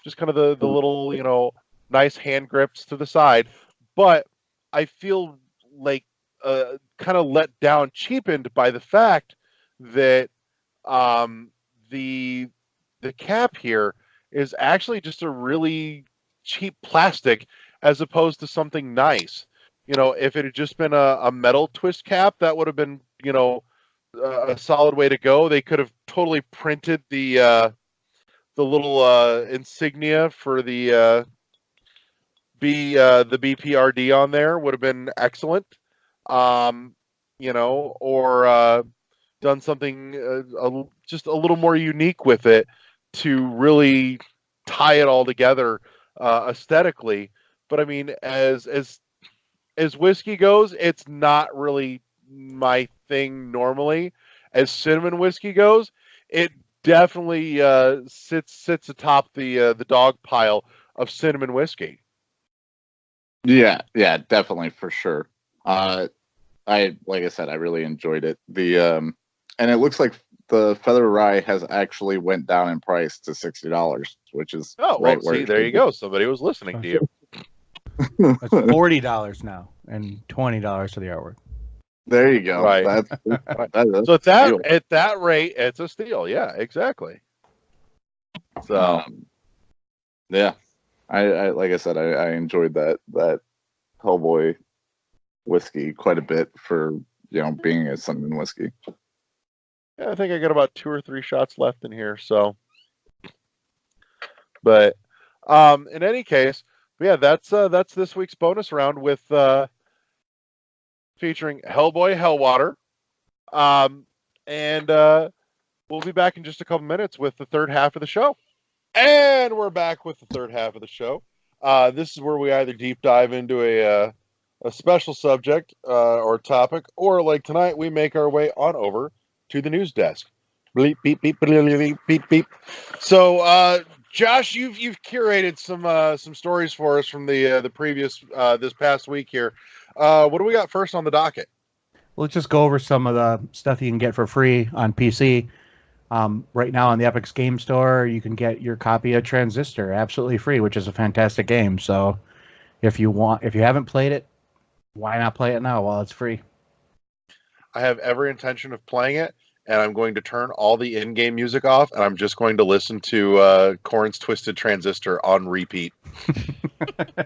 just kind of the little nice hand grips to the side, but I feel like kind of let down, cheapened by the fact that the cap here is actually just a really cheap plastic as opposed to something nice. If it had just been a metal twist cap, that would have been a solid way to go. They could have totally printed the little insignia for the BPRD on there would have been excellent. Or done something just a little more unique with it to really tie it all together aesthetically. But I mean, as whiskey goes, it's not really my thing normally. As cinnamon whiskey goes, it definitely sits atop the dog pile of cinnamon whiskey. Yeah, definitely for sure. Like I said, I really enjoyed it. And it looks like the Feather Rye has actually went down in price to $60, which is see, there you go. Somebody was listening to you. It's $40 now and $20 for the artwork. There you go. Right. That's So at that rate, it's a steal. Yeah, exactly. So yeah, I like I said, I enjoyed that Hellboy whiskey quite a bit for being a cinnamon whiskey. Yeah, I think I got about 2 or 3 shots left in here. So, but in any case, yeah, that's this week's bonus round with featuring Hellboy Hellwater, and we'll be back in just a couple minutes with the third half of the show. And we're back with the third half of the show. This is where we either deep dive into a special subject or topic, or like tonight, we make our way on over to the news desk. Bleep, beep, beep, beep, beep, beep. So, Josh, you've curated some stories for us from the previous this past week here. What do we got first on the docket? Let's just go over some of the stuff you can get for free on PC. Right now on the Epic's Game Store, you can get your copy of Transistor absolutely free, which is a fantastic game. So if you haven't played it, why not play it now while it's free? I have every intention of playing it, and I'm going to turn all the in-game music off, and I'm just going to listen to Korn's Twisted Transistor on repeat.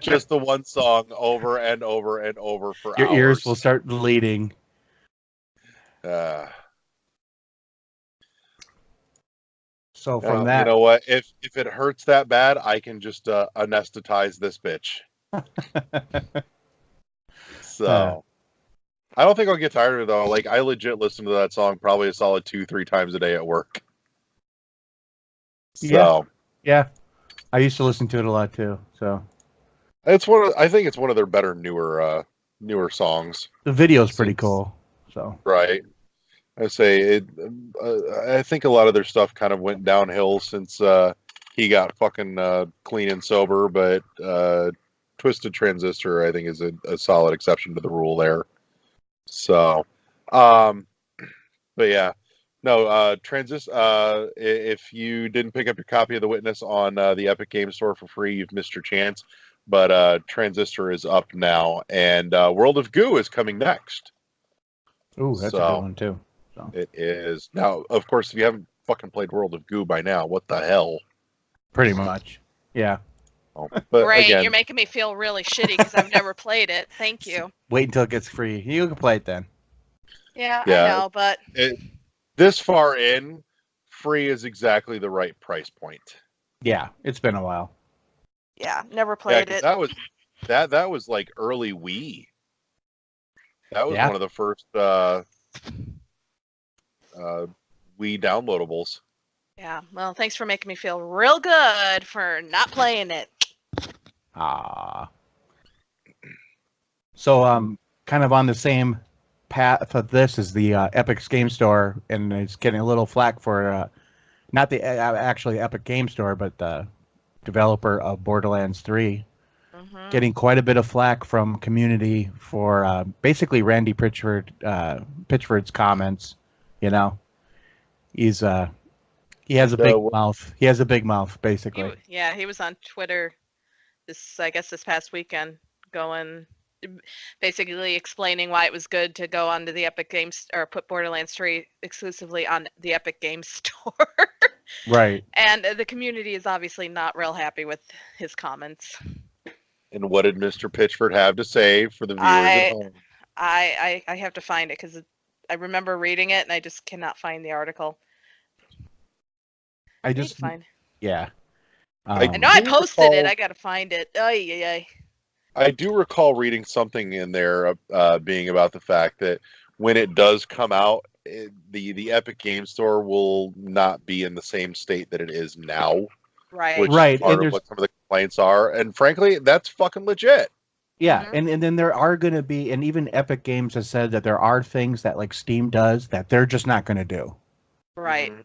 Just the one song over and over and over for Your hours. ears will start bleeding. So from that, you know what? If it hurts that bad, I can just anesthetize this bitch. So I don't think I'll get tired of it though. Like I legit listen to that song probably a solid 2-3 times a day at work. So yeah, I used to listen to it a lot too. So it's I think it's one of their better newer songs. The video's pretty cool. So right. I say I think a lot of their stuff kind of went downhill since he got fucking clean and sober, but Twisted Transistor I think is a solid exception to the rule there. So, but yeah, no, if you didn't pick up your copy of The Witness on the Epic Game Store for free, you've missed your chance. But Transistor is up now, and World of Goo is coming next. Ooh, that's a good one too. So. It is. Now, of course, if you haven't fucking played World of Goo by now, what the hell? Pretty much. Yeah. Oh, but Great, again, you're making me feel really shitty because I've never played it. Thank you. Wait until it gets free. You can play it then. Yeah. I know, but this far in, free is exactly the right price point. Yeah, it's been a while. Yeah, never played it. That was like early Wii. That was one of the first Wii downloadables. Yeah, well, thanks for making me feel real good for not playing it. So, kind of on the same path of this is the Epic's Game Store, and it's getting a little flack for not the actually Epic Game Store, but the developer of Borderlands 3, getting quite a bit of flack from community for basically Randy Pitchford's comments. You know, he has a big mouth. He has a big mouth, basically. He was on Twitter this past weekend, basically explaining why it was good to go onto the Epic Games or put Borderlands 3 exclusively on the Epic Games Store. Right. And the community is obviously not real happy with his comments. And what did Mr. Pitchford have to say for the viewers at home? I have to find it because I remember reading it and I just cannot find the article. Yeah. I I know I do posted it. recall- I gotta find it. Ay, ay, ay. I do recall reading something in there being about the fact that when it does come out, the Epic Game Store will not be in the same state that it is now, Right. which Right, is part and of there's- what some of the complaints are. And frankly, that's fucking legit. Yeah, Mhm. and then there are going to be, and even Epic Games has said that there are things that like Steam does that they're just not going to do, Right. Mhm.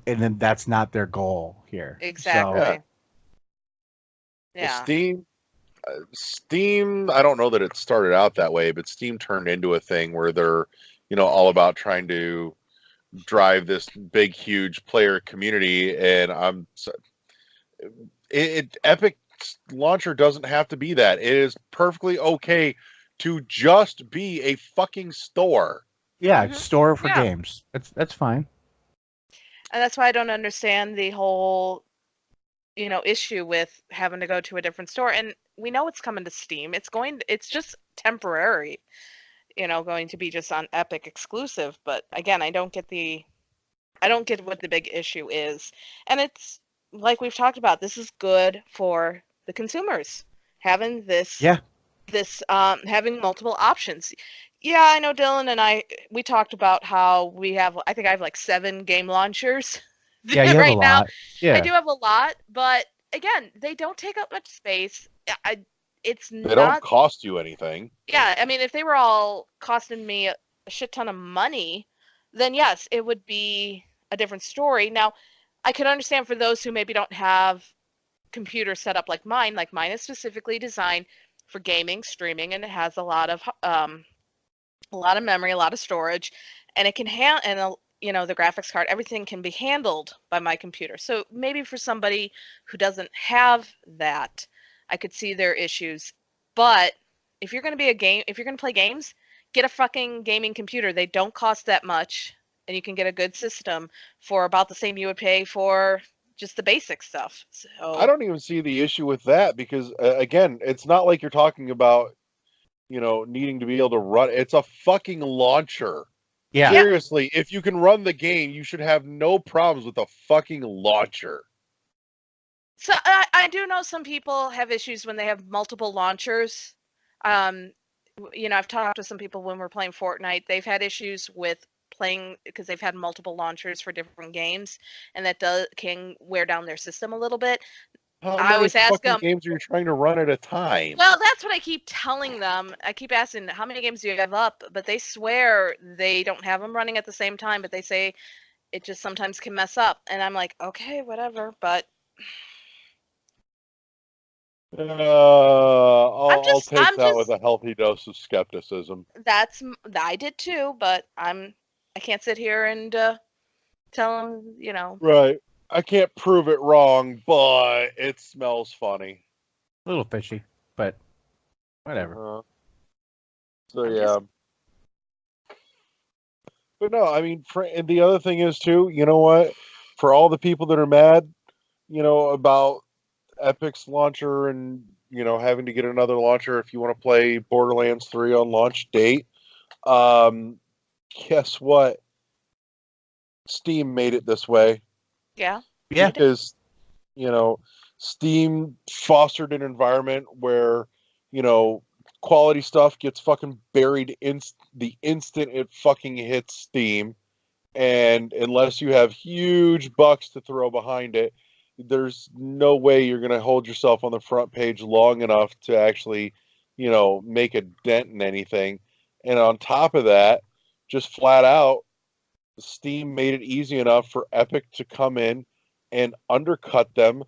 and then that's not their goal here. Exactly. So, Yeah. Yeah. Steam, I don't know that it started out that way, but Steam turned into a thing where they're, all about trying to drive this big, huge player community. And Epic Launcher doesn't have to be that. It is perfectly okay to just be a fucking store. yeah, Mhm. store for Yeah. games. That's fine. And that's why I don't understand the whole, issue with having to go to a different store. And we know it's coming to Steam. It's just temporary, going to be just on Epic exclusive. But again, I don't get what the big issue is. And it's like we've talked about, this is good for the consumers having this. Yeah. Having multiple options. Yeah, I know Dylan and we talked about how I think I have like 7 game launchers Yeah, you have right a now. lot. Yeah, I do have a lot, but again, they don't take up much space. It's They don't not. cost you anything. Yeah, I mean, if they were all costing me a shit ton of money, then yes, it would be a different story. Now, I could understand for those who maybe don't have computers set up like mine. Like mine is specifically designed for gaming, streaming, and it has a lot of memory, a lot of storage, and it can the graphics card, everything can be handled by my computer. So maybe for somebody who doesn't have that, I could see their issues. But if you're going to play games, get a fucking gaming computer. They don't cost that much, and you can get a good system for about the same you would pay for just the basic stuff. So I don't even see the issue with that because, again, it's not like you're talking about, needing to be able to run. It's a fucking launcher. yeah, Seriously, if you can run the game, you should have no problems with a fucking launcher. So I do know some people have issues when they have multiple launchers. I've talked to some people when we're playing Fortnite. They've had issues with playing because they've had multiple launchers for different games, and that can wear down their system a little bit. How I many always ask fucking them. games are you trying to run at a time? Well, that's what I keep telling them. I keep asking, how many games do you have up? But they swear they don't have them running at the same time, but they say it just sometimes can mess up. And I'm like, okay, whatever. But I'll take I'm that with just- a healthy dose of skepticism. I did too, but I can't sit here and tell them, Right. I can't prove it wrong, but it smells funny. a little fishy, but whatever. So I'm yeah. just- But no, I mean, and the other thing is too, you know what? For all the people that are mad, about Epic's launcher and having to get another launcher if you want to play Borderlands 3 on launch date, guess what? Steam made it this way. Yeah. Yeah. Because, Steam fostered an environment where, quality stuff gets fucking buried in the instant it fucking hits Steam. And unless you have huge bucks to throw behind it, there's no way you're going to hold yourself on the front page long enough to actually, make a dent in anything. And on top of that, just flat out, Steam made it easy enough for Epic to come in and undercut them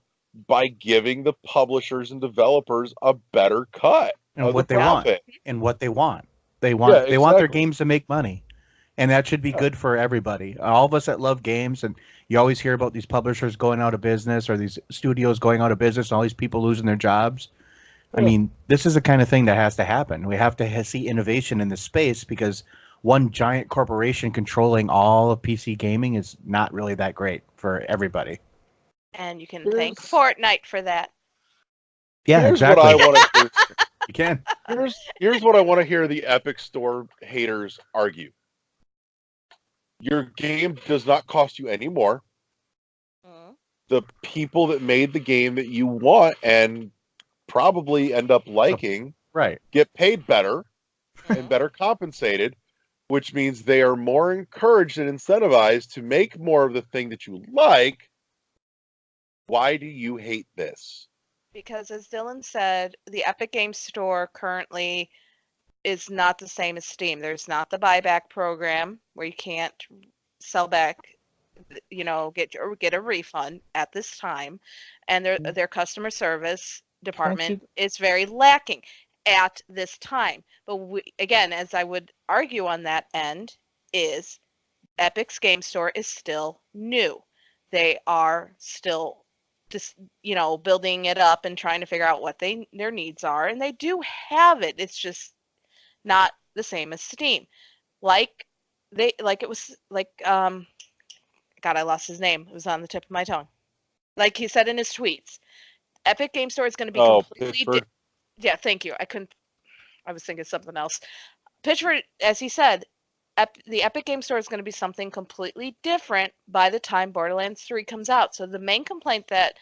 by giving the publishers and developers a better cut And of what the they want. profit. And what they want. They Yeah, want their exactly. games to make money. And that should be Yeah. good for everybody. All of us that love games, and you always hear about these publishers going out of business or these studios going out of business and all these people losing their jobs. I Yeah. mean, this is the kind of thing that has to happen. We have to see innovation in this space because one giant corporation controlling all of PC gaming is not really that great for everybody. And you can Here's- thank Fortnite for that. Yeah, Here's exactly. what I want to hear. You can. Here's what I want to hear the Epic Store haters argue. Your game does not cost you any more. Mhm. the people that made the game that you want and probably end up liking Right. get paid better Mhm. and better compensated, which means they are more encouraged and incentivized to make more of the thing that you like. Why do you hate this? Because as Dylan said, the Epic Games Store currently is not the same as Steam. There's not the buyback program where you can't sell back, get a refund at this time, and their customer service department is very lacking at this time. But again, as I would argue on that end, is Epic's Game Store is still new. They are still just building it up and trying to figure out what their needs are, and they do have it. It's just not the same as Steam. God, I lost his name. It was on the tip of my tongue. Like he said in his tweets, Epic Game Store is going to be completely Pittsburgh. yeah, thank you. I was thinking something else. Pitchford, as he said, the Epic Game Store is going to be something completely different by the time Borderlands 3 comes out. So the main complaint that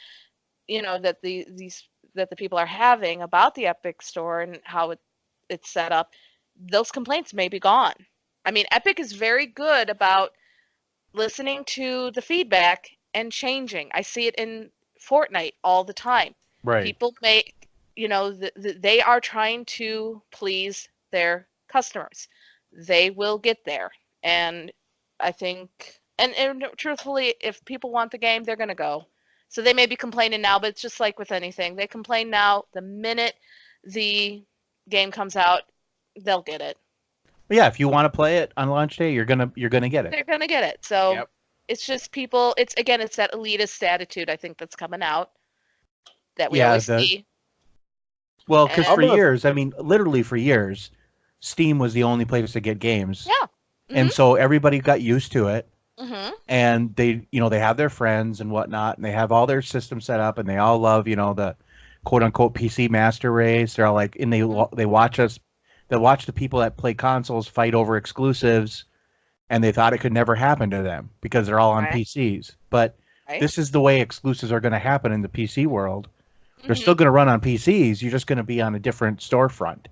that the people are having about the Epic Store and how it's set up, those complaints may be gone. I mean, Epic is very good about listening to the feedback and changing. I see it in Fortnite all the time. Right. People make, they are trying to please their customers. They will get there. And I think, and truthfully, if people want the game, they're going to go. So they may be complaining now, but it's just like with anything. They complain now. The minute the game comes out, they'll get it. Yeah, if you want to play it on launch day, you're gonna get it. They're gonna get it. So Yep. It's just people. It's that elitist attitude I think that's coming out that we Yeah, always see. Well, because And- for years, I mean, literally for years, Steam was the only place to get games. Yeah. And so everybody got used to it, Mm-hmm. and they have their friends and whatnot, and they have all their systems set up, and they all love, the quote unquote PC master race. They're all like, and they watch us. They watch the people that play consoles fight over exclusives, and they thought it could never happen to them because they're all on Right. PCs. But Right. this is the way exclusives are going to happen in the PC world. They're Mhm. still going to run on PCs. You're just going to be on a different storefront.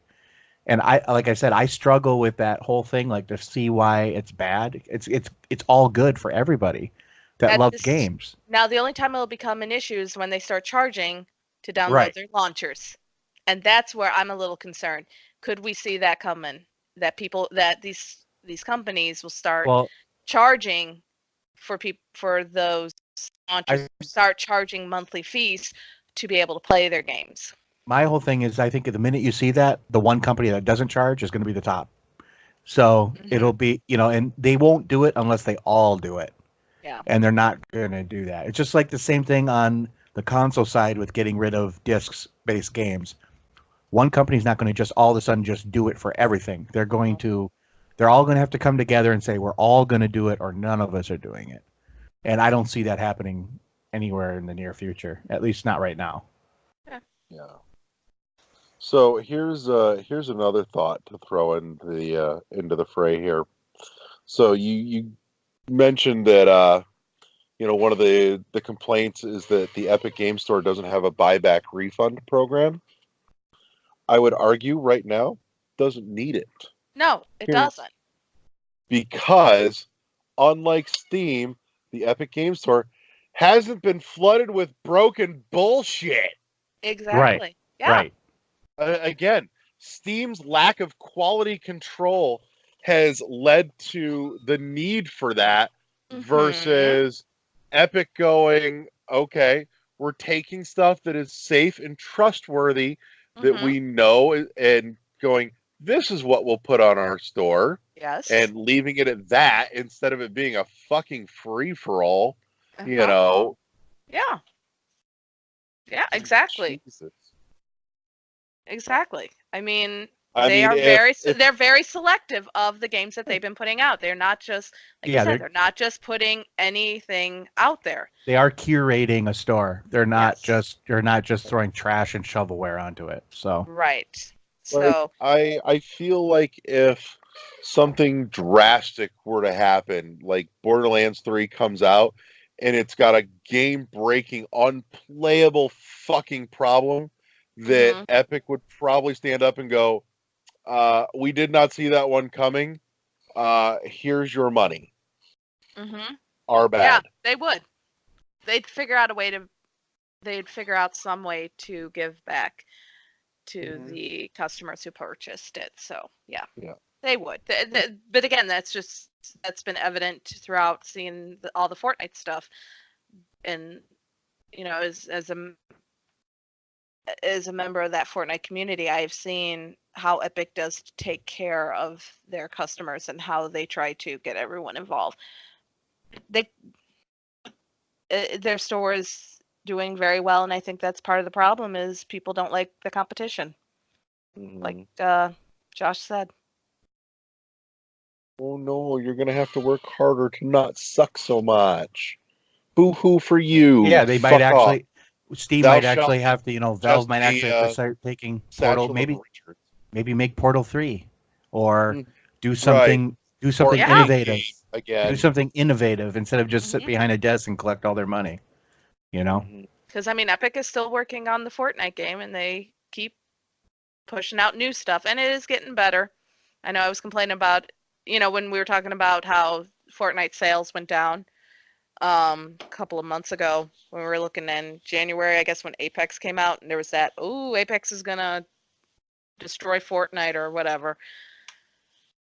And like I said, I struggle with that whole thing, like to see why it's bad. It's all good for everybody that At loves this- games. Now the only time it'll become an issue is when they start charging to download Right. their launchers, and that's where I'm a little concerned. Could we see that coming? That these companies will start Well, charging for those launchers, start charging monthly fees to be able to play their games. my whole thing is, I think the minute you see that, the one company that doesn't charge is going to be the top. So Mhm. it'll be, and they won't do it unless they all do it. Yeah. And they're not going to do that. It's just like the same thing on the console side with getting rid of discs-based games. One company's not going to just all of a sudden just do it for everything. They're all going to have to come together and say, we're all going to do it or none of us are doing it. And I don't see that happening anywhere in the near future, at least not right now. Yeah. So here's another thought to throw into the fray here. So you mentioned that one of the complaints is that the Epic Game Store doesn't have a buyback refund program. I would argue right now doesn't need it No, it Here- doesn't. because unlike Steam, the Epic Game Store hasn't been flooded with broken bullshit. Exactly. Yeah. Right. Again, Steam's lack of quality control has led to the need for that Mhm. versus Epic going, okay, we're taking stuff that is safe and trustworthy that Mhm. we know and going, this is what we'll put on our store Yes. and leaving it at that instead of it being a fucking free for all, you Uh-huh. know. Yeah. Yeah, exactly. Jesus. Exactly. I mean, I they mean, are if- they're very selective of the games that they've been putting out. They're not just like Yeah, you said, they're not just putting anything out there. They are curating a store. They're not Yes. just throwing trash and shovelware onto it. So Right. Like, So I feel like if something drastic were to happen, like Borderlands 3 comes out and it's got a game-breaking, unplayable fucking problem that Mhm. Epic would probably stand up and go, we did not see that one coming. Here's your money. Mhm. Our Yeah, bad. they would. They'd figure out a way to. They'd figure out some way to give back to Mhm. the customers who purchased it. So yeah, Yeah. they would. But again, that's been evident throughout seeing all the Fortnite stuff, and as a member of that Fortnite community, I've seen how Epic does take care of their customers and how they try to get everyone involved. Their store is doing very well, and I think that's part of the problem is people don't like the competition, like Josh said. Oh no, you're gonna have to work harder to not suck so much. Boo hoo for you. Yeah, they might Fuck off. actually. Steam Thou might shalt actually have to, Valve just might be, actually have to start taking Portal. Satchel of Maybe Richards. make Portal 3, or Mm, do something Or Yeah. innovative. Game again. Do something innovative instead of just sit Mhm. behind a desk and collect all their money. Mhm. Because Epic is still working on the Fortnite game, and they keep pushing out new stuff, and it is getting better. I know I was complaining about, when we were talking about how Fortnite sales went down a couple of months ago when we were looking in January, I guess, when Apex came out, and there was that, Apex is gonna destroy Fortnite or whatever.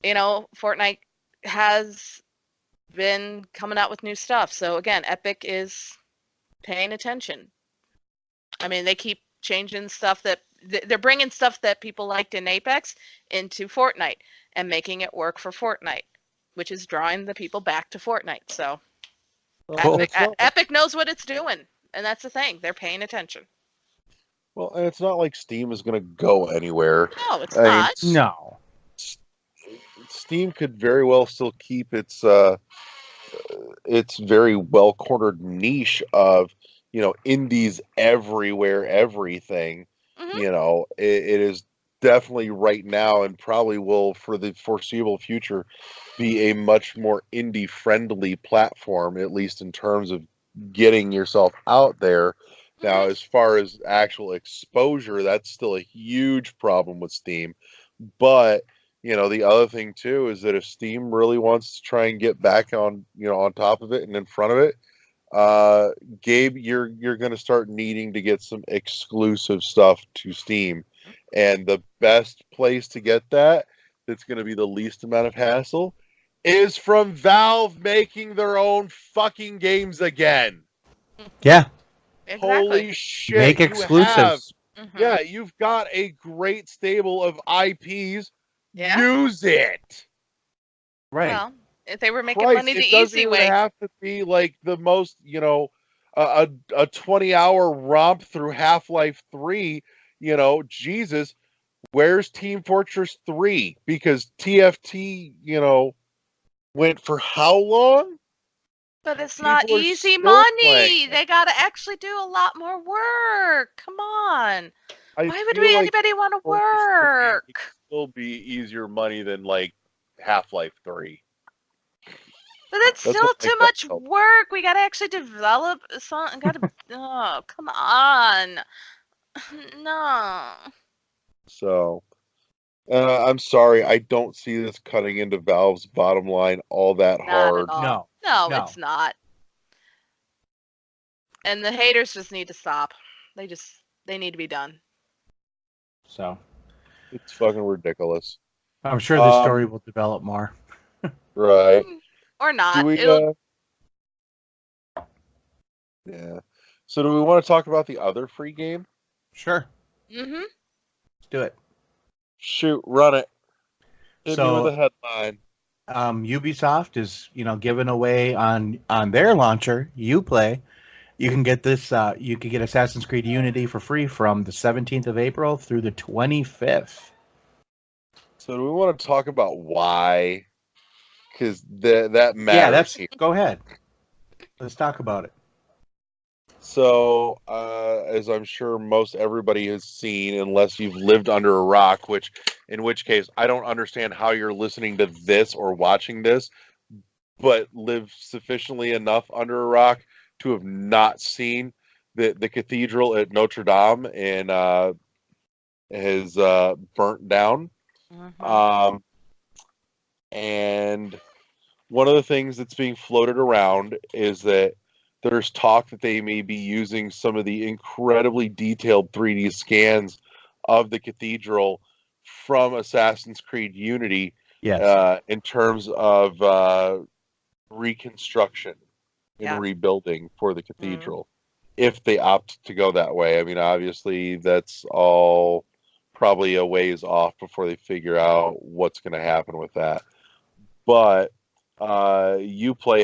Fortnite has been coming out with new stuff. So again, Epic is paying attention. I mean, they keep changing stuff that they're bringing stuff that people liked in Apex into Fortnite and making it work for Fortnite, which is drawing the people back to Fortnite. So Cool. Epic knows what it's doing, and that's the thing. They're paying attention. Well, and it's not like Steam is gonna go anywhere. No, it's I mean, not. No. Steam could very well still keep its very well cornered niche of indies everywhere, everything. Mhm. It is definitely right now and probably will for the foreseeable future be a much more indie friendly platform, at least in terms of getting yourself out there. Now, Mhm. as far as actual exposure, that's still a huge problem with Steam. But the other thing too is that if Steam really wants to try and get back on on top of it and in front of it, Gabe, you're going to start needing to get some exclusive stuff to Steam, and the best place to get that's going to be the least amount of hassle is from Valve making their own fucking games again. Yeah. Exactly. Holy shit! Make You have, exclusives. Mhm. yeah, you've got a great stable of IPs. Yeah. Use it. Right. Well, if they were making Christ, money the it doesn't easy even way. have to be like the most, a 20-hour romp through Half-Life 3. Jesus, where's Team Fortress 3? Because TFT, went for how long? But it's not People are easy still money. playing it. They gotta actually do a lot more work. Come on. I Why would feel like anybody want to Fortress 3 would work? still be easier money than like Half-Life 3. But that's That's still what my too gut much tells me. work. We gotta actually develop something. Oh, come on. No. So, I'm sorry, I don't see this cutting into Valve's bottom line all that Not hard. at all. No. No, No. it's not. And the haters just need to stop. They need to be done. So It's fucking ridiculous. I'm sure this story will develop more. Right. Or Do not. we? Yeah. So, do we want to talk about the other free game? Sure. Mm-hmm. Let's do it. Shoot, run it. Hit me So- with a headline. Ubisoft is, giving away on their launcher, Uplay. You can get this. You can get Assassin's Creed Unity for free from the 17th of April through the 25th. So, do we want to talk about why? Because that matters. Yeah, that's. here. Go ahead. Let's talk about it. So, as I'm sure most everybody has seen, unless you've lived under a rock, in which case I don't understand how you're listening to this or watching this, but live sufficiently enough under a rock to have not seen the cathedral at Notre Dame and has burnt down. Mhm. And one of the things that's being floated around is that there's talk that they may be using some of the incredibly detailed 3D scans of the cathedral from Assassin's Creed Unity Yes. in terms of reconstruction and Yeah. rebuilding for the cathedral, if they opt to go that way. I mean, obviously, that's all probably a ways off before they figure out what's going to happen with that. But Ubisoft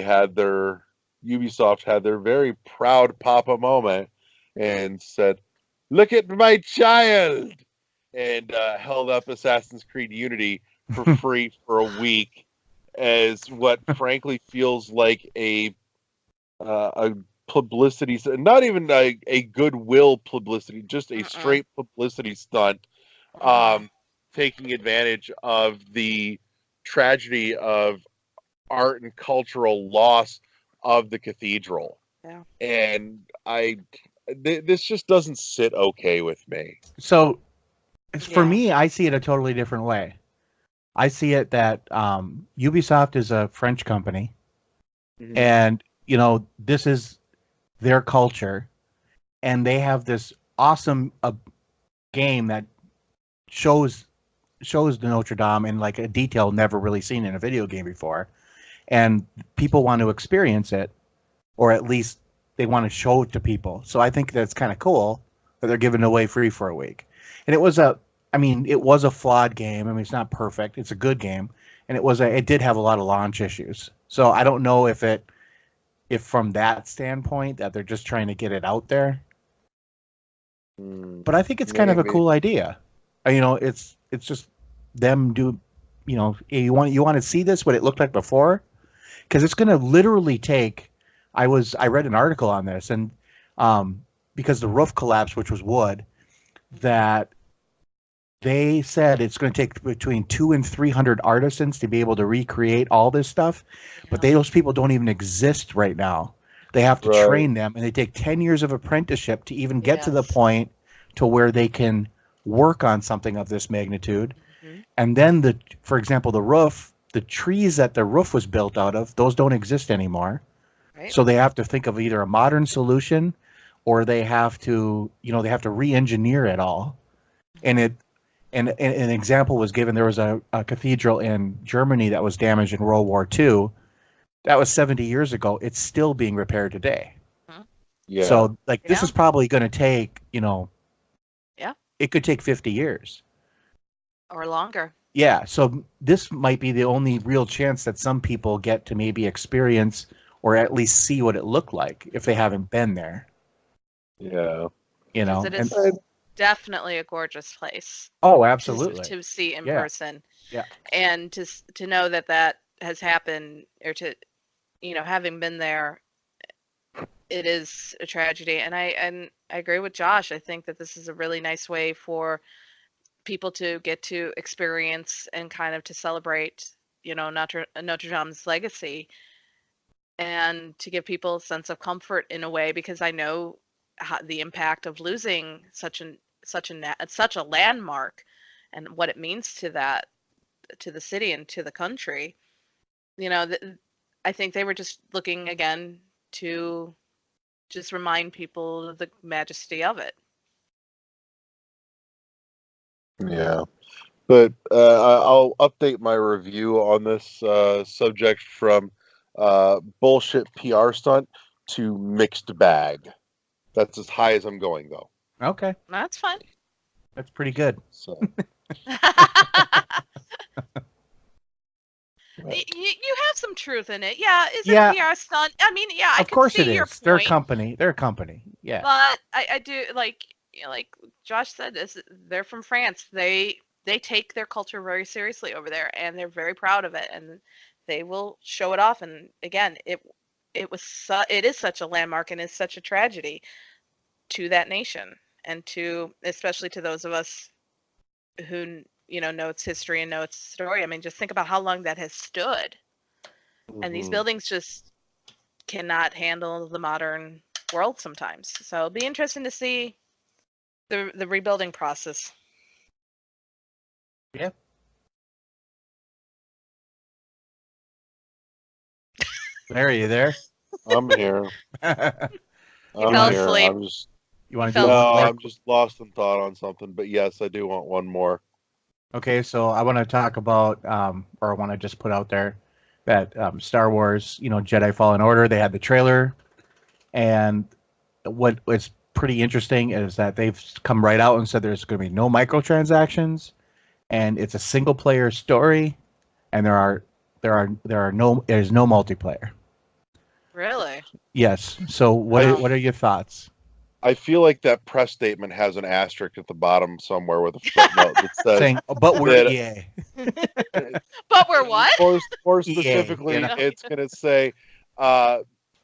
had their very proud Papa moment and said, "Look at my child," and held up Assassin's Creed Unity for free for a week as what frankly feels like a publicity, not even a goodwill publicity, just a straight publicity stunt, taking advantage of the tragedy of art and cultural loss of the cathedral. Yeah. And this just doesn't sit okay with me. So for Yeah. me, I see it a totally different way. I see it that Ubisoft is a French company, and this is their culture, and they have this awesome game that shows the Notre Dame in like a detail never really seen in a video game before, and people want to experience it, or at least they want to show it to people. So I think that's kind of cool that they're giving it away free for a week. And it was a flawed game. I mean, it's not perfect. It's a good game, and it did have a lot of launch issues. So I don't know if from that standpoint that they're just trying to get it out there. But I think it's kind of a cool idea. It's just them you want to see this what it looked like before, because it's going to literally take. I read an article on this, and because the roof collapsed, which was wood, that they said it's going to take between 200 and 300 artisans to be able to recreate all this stuff, but those people don't even exist right now. They have to train them, and they take 10 years of apprenticeship to even get to the point to where they can work on something of this magnitude. And then for example, the roof, the trees that the roof was built out of, those don't exist anymore. Right. So they have to think of either a modern solution, or they have to re-engineer it all. And an example was given. There was a cathedral in Germany that was damaged in World War II. That was 70 years ago. It's still being repaired today. Yeah. So this is probably going to take, it could take 50 years. Or longer. Yeah. So this might be the only real chance that some people get to maybe experience or at least see what it looked like if they haven't been there. Yeah. It is definitely a gorgeous place. Oh, absolutely. To see in person. Yeah. And to know that has happened, or to, having been there, it is a tragedy. And I agree with Josh. I think that this is a really nice way for people to get to experience and kind of to celebrate, Notre Dame's legacy, and to give people a sense of comfort in a way, because I know the impact of losing such a landmark and what it means to the city and to the country. I think they were just looking again to just remind people of the majesty of it. Yeah, but I'll update my review on this subject from bullshit PR stunt to mixed bag. That's as high as I'm going, though. Okay. That's fine. That's pretty good. So. You have some truth in it. Yeah, is it a PR stunt? I mean, yeah, I can see your point. They're a company. They're a company. Yeah. But I do like Josh said, they're from France. They take their culture very seriously over there, and they're very proud of it, and they will show it off. And again, it is such a landmark, and is such a tragedy to that nation, and especially to those of us who know its history and know its story. I mean, just think about how long that has stood, and these buildings just cannot handle the modern world sometimes. So it'll be interesting to see the rebuilding process. Yeah. Larry, you there? I'm here. He I'm fell here. asleep. I'm just You want He to do fell one no. more? I'm just lost in thought on something. But yes, I do want one more. Okay, so I want to talk about, or I want to just put out there that Star Wars, Jedi Fallen Order, they had the trailer, and what was pretty interesting is that they've come right out and said there's going to be no microtransactions, and it's a single player story, and there's no multiplayer. Really? Yes. So Wow. what are your thoughts? I feel like that press statement has an asterisk at the bottom somewhere with a footnote that says, Saying, but we're that- EA. But we're what? more EA, specifically, you know? it's going to say,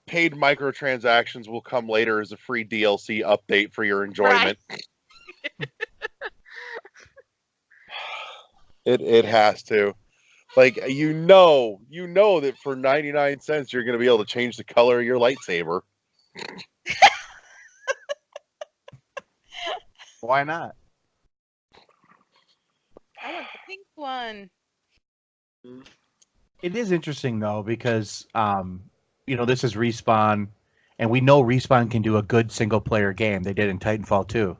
paid microtransactions will come later as a free DLC update for your enjoyment. It has to. Like, you know that for 99 cents you're going to be able to change the color of your lightsaber. Why not? I want the pink one. It is interesting though because this is Respawn, and we know Respawn can do a good single player game. They did in Titanfall 2,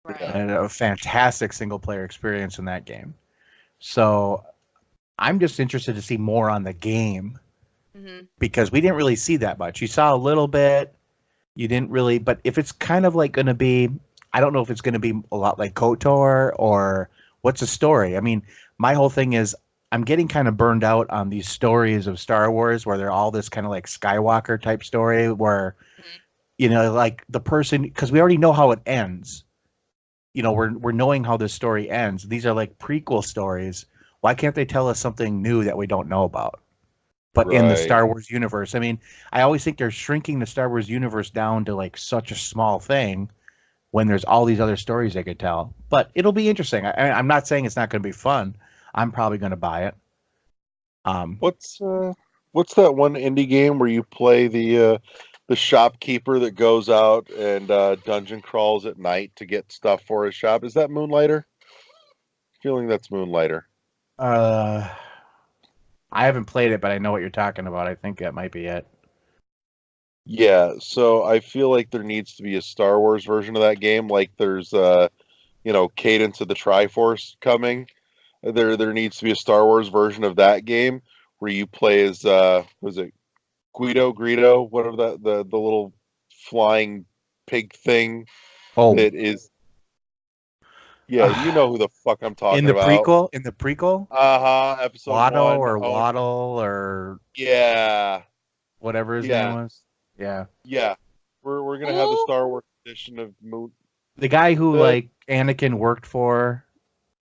Right. and a fantastic single player experience in that game. So I'm just interested to see more on the game Hmm. because we didn't really see that much. You saw a little bit, you didn't really, but if it's kind of like going to be, I don't know if it's going to be a lot like KOTOR or what's the story. I mean, my whole thing is I'm getting kind of burned out on these stories of Star Wars where they're all this kind of like Skywalker type story where, like the person, because we already know how it ends. We're knowing how this story ends. These are like prequel stories. Why can't they tell us something new that we don't know about? But in the Right. Star Wars universe, I mean, I always think they're shrinking the Star Wars universe down to like such a small thing when there's all these other stories they could tell. But it'll be interesting. I'm not saying it's not going to be fun. I'm probably going to buy it. What's that one indie game where you play the shopkeeper that goes out and dungeon crawls at night to get stuff for his shop? Is that Moonlighter? Feeling that's Moonlighter. I haven't played it, but I know what you're talking about. I think that might be it. Yeah, so I feel like there needs to be a Star Wars version of that game. Like there's Cadence of the Triforce coming. There needs to be a Star Wars version of that game where you play as was it Greedo, whatever the little flying pig thing Oh, that is. Yeah, you know who the fuck I'm talking in the about. prequel? In the prequel? Episode Waddle 1. or Oh, Waddle or yeah, whatever his Yeah. name was. Yeah. yeah. We're gonna have the Who? Star Wars edition of Moon. The guy who The- like Anakin worked for.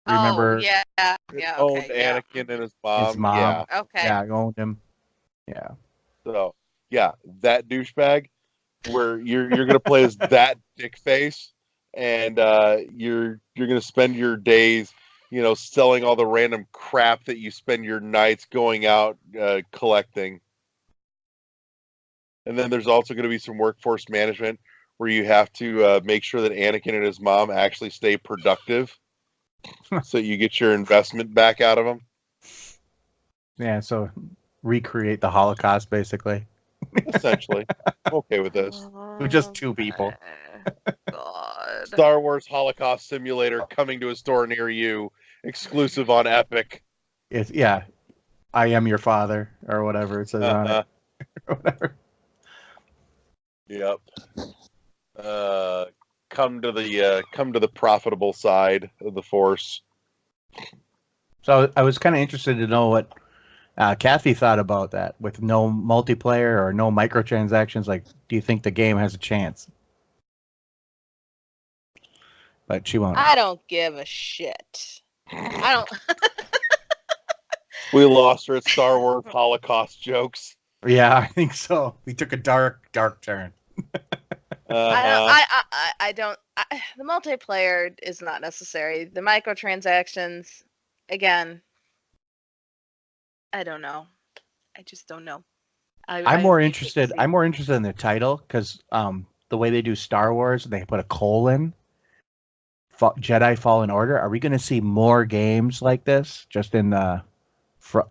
Remember Oh, yeah. Yeah, owned okay. Yeah. Anakin and his mom. his mom? Yeah. Okay. Yeah, I owned him. Yeah. So yeah, that douchebag where you're gonna play as that dick face, and you're gonna spend your days, selling all the random crap that you spend your nights going out collecting. And then there's also going to be some workforce management where you have to make sure that Anakin and his mom actually stay productive, so you get your investment back out of them. Yeah, so recreate the Holocaust basically. Essentially, I'm okay with this. With just two people. God. Star Wars Holocaust Simulator coming to a store near you, exclusive on Epic. It's I am your father or whatever it says on it. Or whatever. Yep. Come to the profitable side of the Force. So I was kind of interested to know what Kathy thought about that with no multiplayer or no microtransactions. Like, do you think the game has a chance? But she won't. I don't give a shit. I don't. We lost her at Star Wars Holocaust jokes. Yeah, I think so. We took a dark turn. I don't. The multiplayer is not necessary. The microtransactions, again, I don't know. I just don't know. I'm more interested. I'm more interested in the title because the way they do Star Wars, they put a colon. Jedi Fallen Order. Are we going to see more games like this, just in the,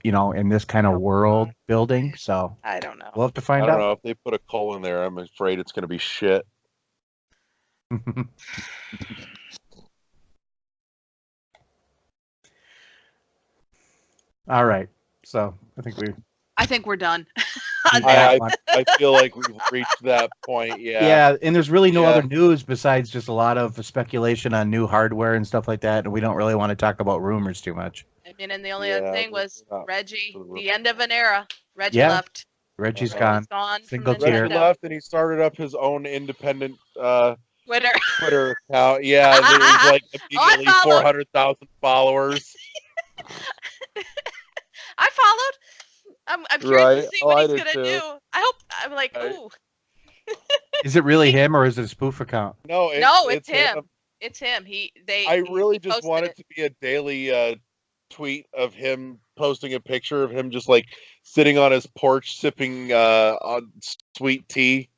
in this kind of world building? So I don't know. We'll have to find I don't out. know if they put a colon there. I'm afraid it's going to be shit. All right. So I think we're done. I feel like we've reached that point. Yeah. Yeah, and there's really no Yeah. other news besides just a lot of speculation on new hardware and stuff like that, and we don't really want to talk about rumors too much. I mean, and the only other thing was we're not Reggie, for the the end of an era. Reggie Yeah. left. Reggie's Uh-huh. gone. He's gone from Single Nintendo. tier. Reggie left and he started up his own independent Twitter. Twitter account. Yeah, there's like immediately followed. 400,000 followers. I followed. I'm curious Right. to see Oh, what I he's did gonna too. do. I hope. I'm like, Right. ooh, Is it really him or is it a spoof account? No, it's him. It's him. I really just posted want it to be a daily tweet of him posting a picture of him just like sitting on his porch sipping on sweet tea,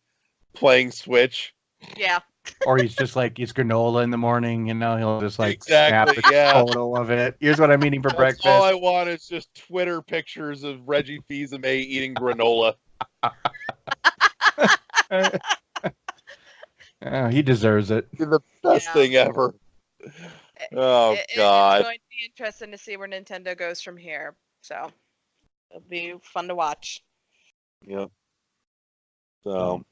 playing Switch. Yeah. Or he's just like he's granola in the morning, he'll just like Exactly, snap a yeah. photo of it. Here's what I'm eating for That's breakfast. all I want is just Twitter pictures of Reggie Fils-Aimé eating granola. Oh, he deserves it. The best Yeah. thing ever. Oh God. It's going to be interesting to see where Nintendo goes from here. So it'll be fun to watch. Yep. So,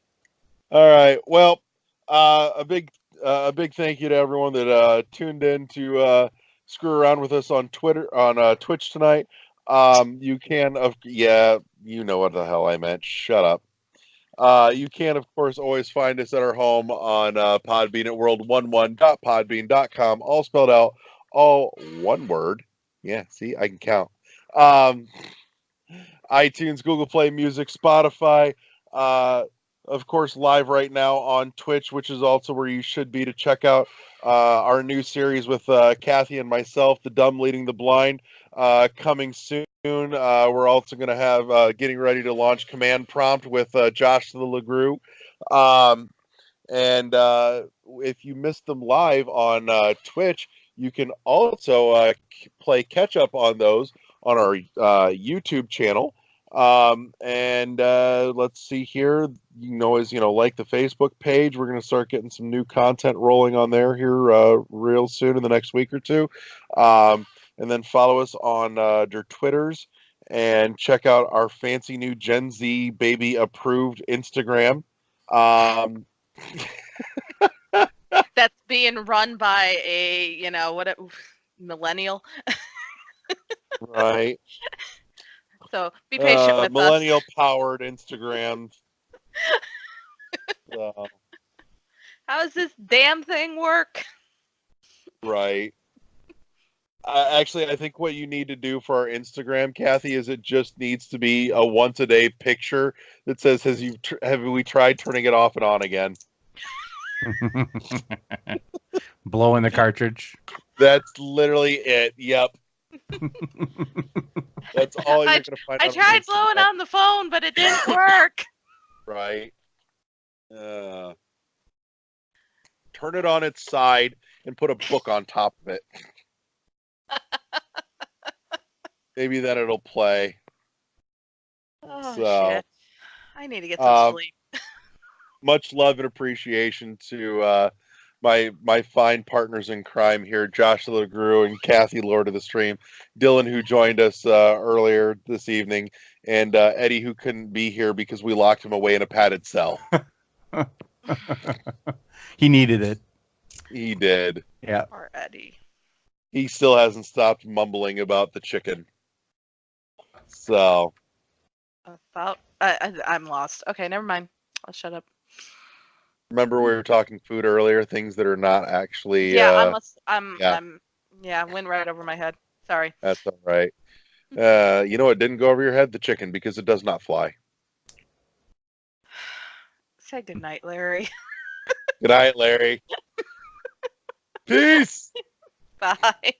all right. Well, a big thank you to everyone that tuned in to screw around with us on Twitch tonight. You can you know what the hell I meant. Shut up. You can, of course, always find us at our home on Podbean at world11.podbean.com, all spelled out, all one word. Yeah, see, I can count. iTunes, Google Play Music, Spotify, of course, live right now on Twitch, which is also where you should be to check out our new series with Kathy and myself, The Dumb Leading the Blind, coming soon. We're also going to have getting ready to launch Command Prompt with Josh the LeGroux. And if you missed them live on Twitch, you can also play catch up on those on our YouTube channel. And let's see here. You can always, like the Facebook page. We're going to start getting some new content rolling on there here real soon in the next week or two. And then follow us on their Twitters and check out our fancy new Gen Z baby approved Instagram. That's being run by a, millennial. Right. So be patient with us. Millennial powered Instagram. So, How does this damn thing work? right. Actually, I think what you need to do for our Instagram, Kathy, is it just needs to be a once a day picture that says, have we tried turning it off and on again? Blowing the cartridge. That's literally it. Yep. That's all you're going to find. I on tried Instagram. blowing on the phone, but it didn't work. Right. Turn it on its side and put a book on top of it. Maybe then it'll play. Oh, So, shit. I need to get some sleep. Much love and appreciation to my fine partners in crime here, Josh LeGroux and Kathy, Lord of the Stream, Dylan, who joined us earlier this evening, and Eddie, who couldn't be here because we locked him away in a padded cell. He needed it. He did. Yeah. Poor Eddie. He still hasn't stopped mumbling about the chicken. So, I'm lost. Okay, never mind. I'll shut up. remember we were talking food earlier, things that are not actually... Yeah, yeah. went right over my head. Sorry. That's all right. You know what didn't go over your head? The chicken, because it does not fly. Say goodnight, Larry. Good night, Larry. Peace! Bye.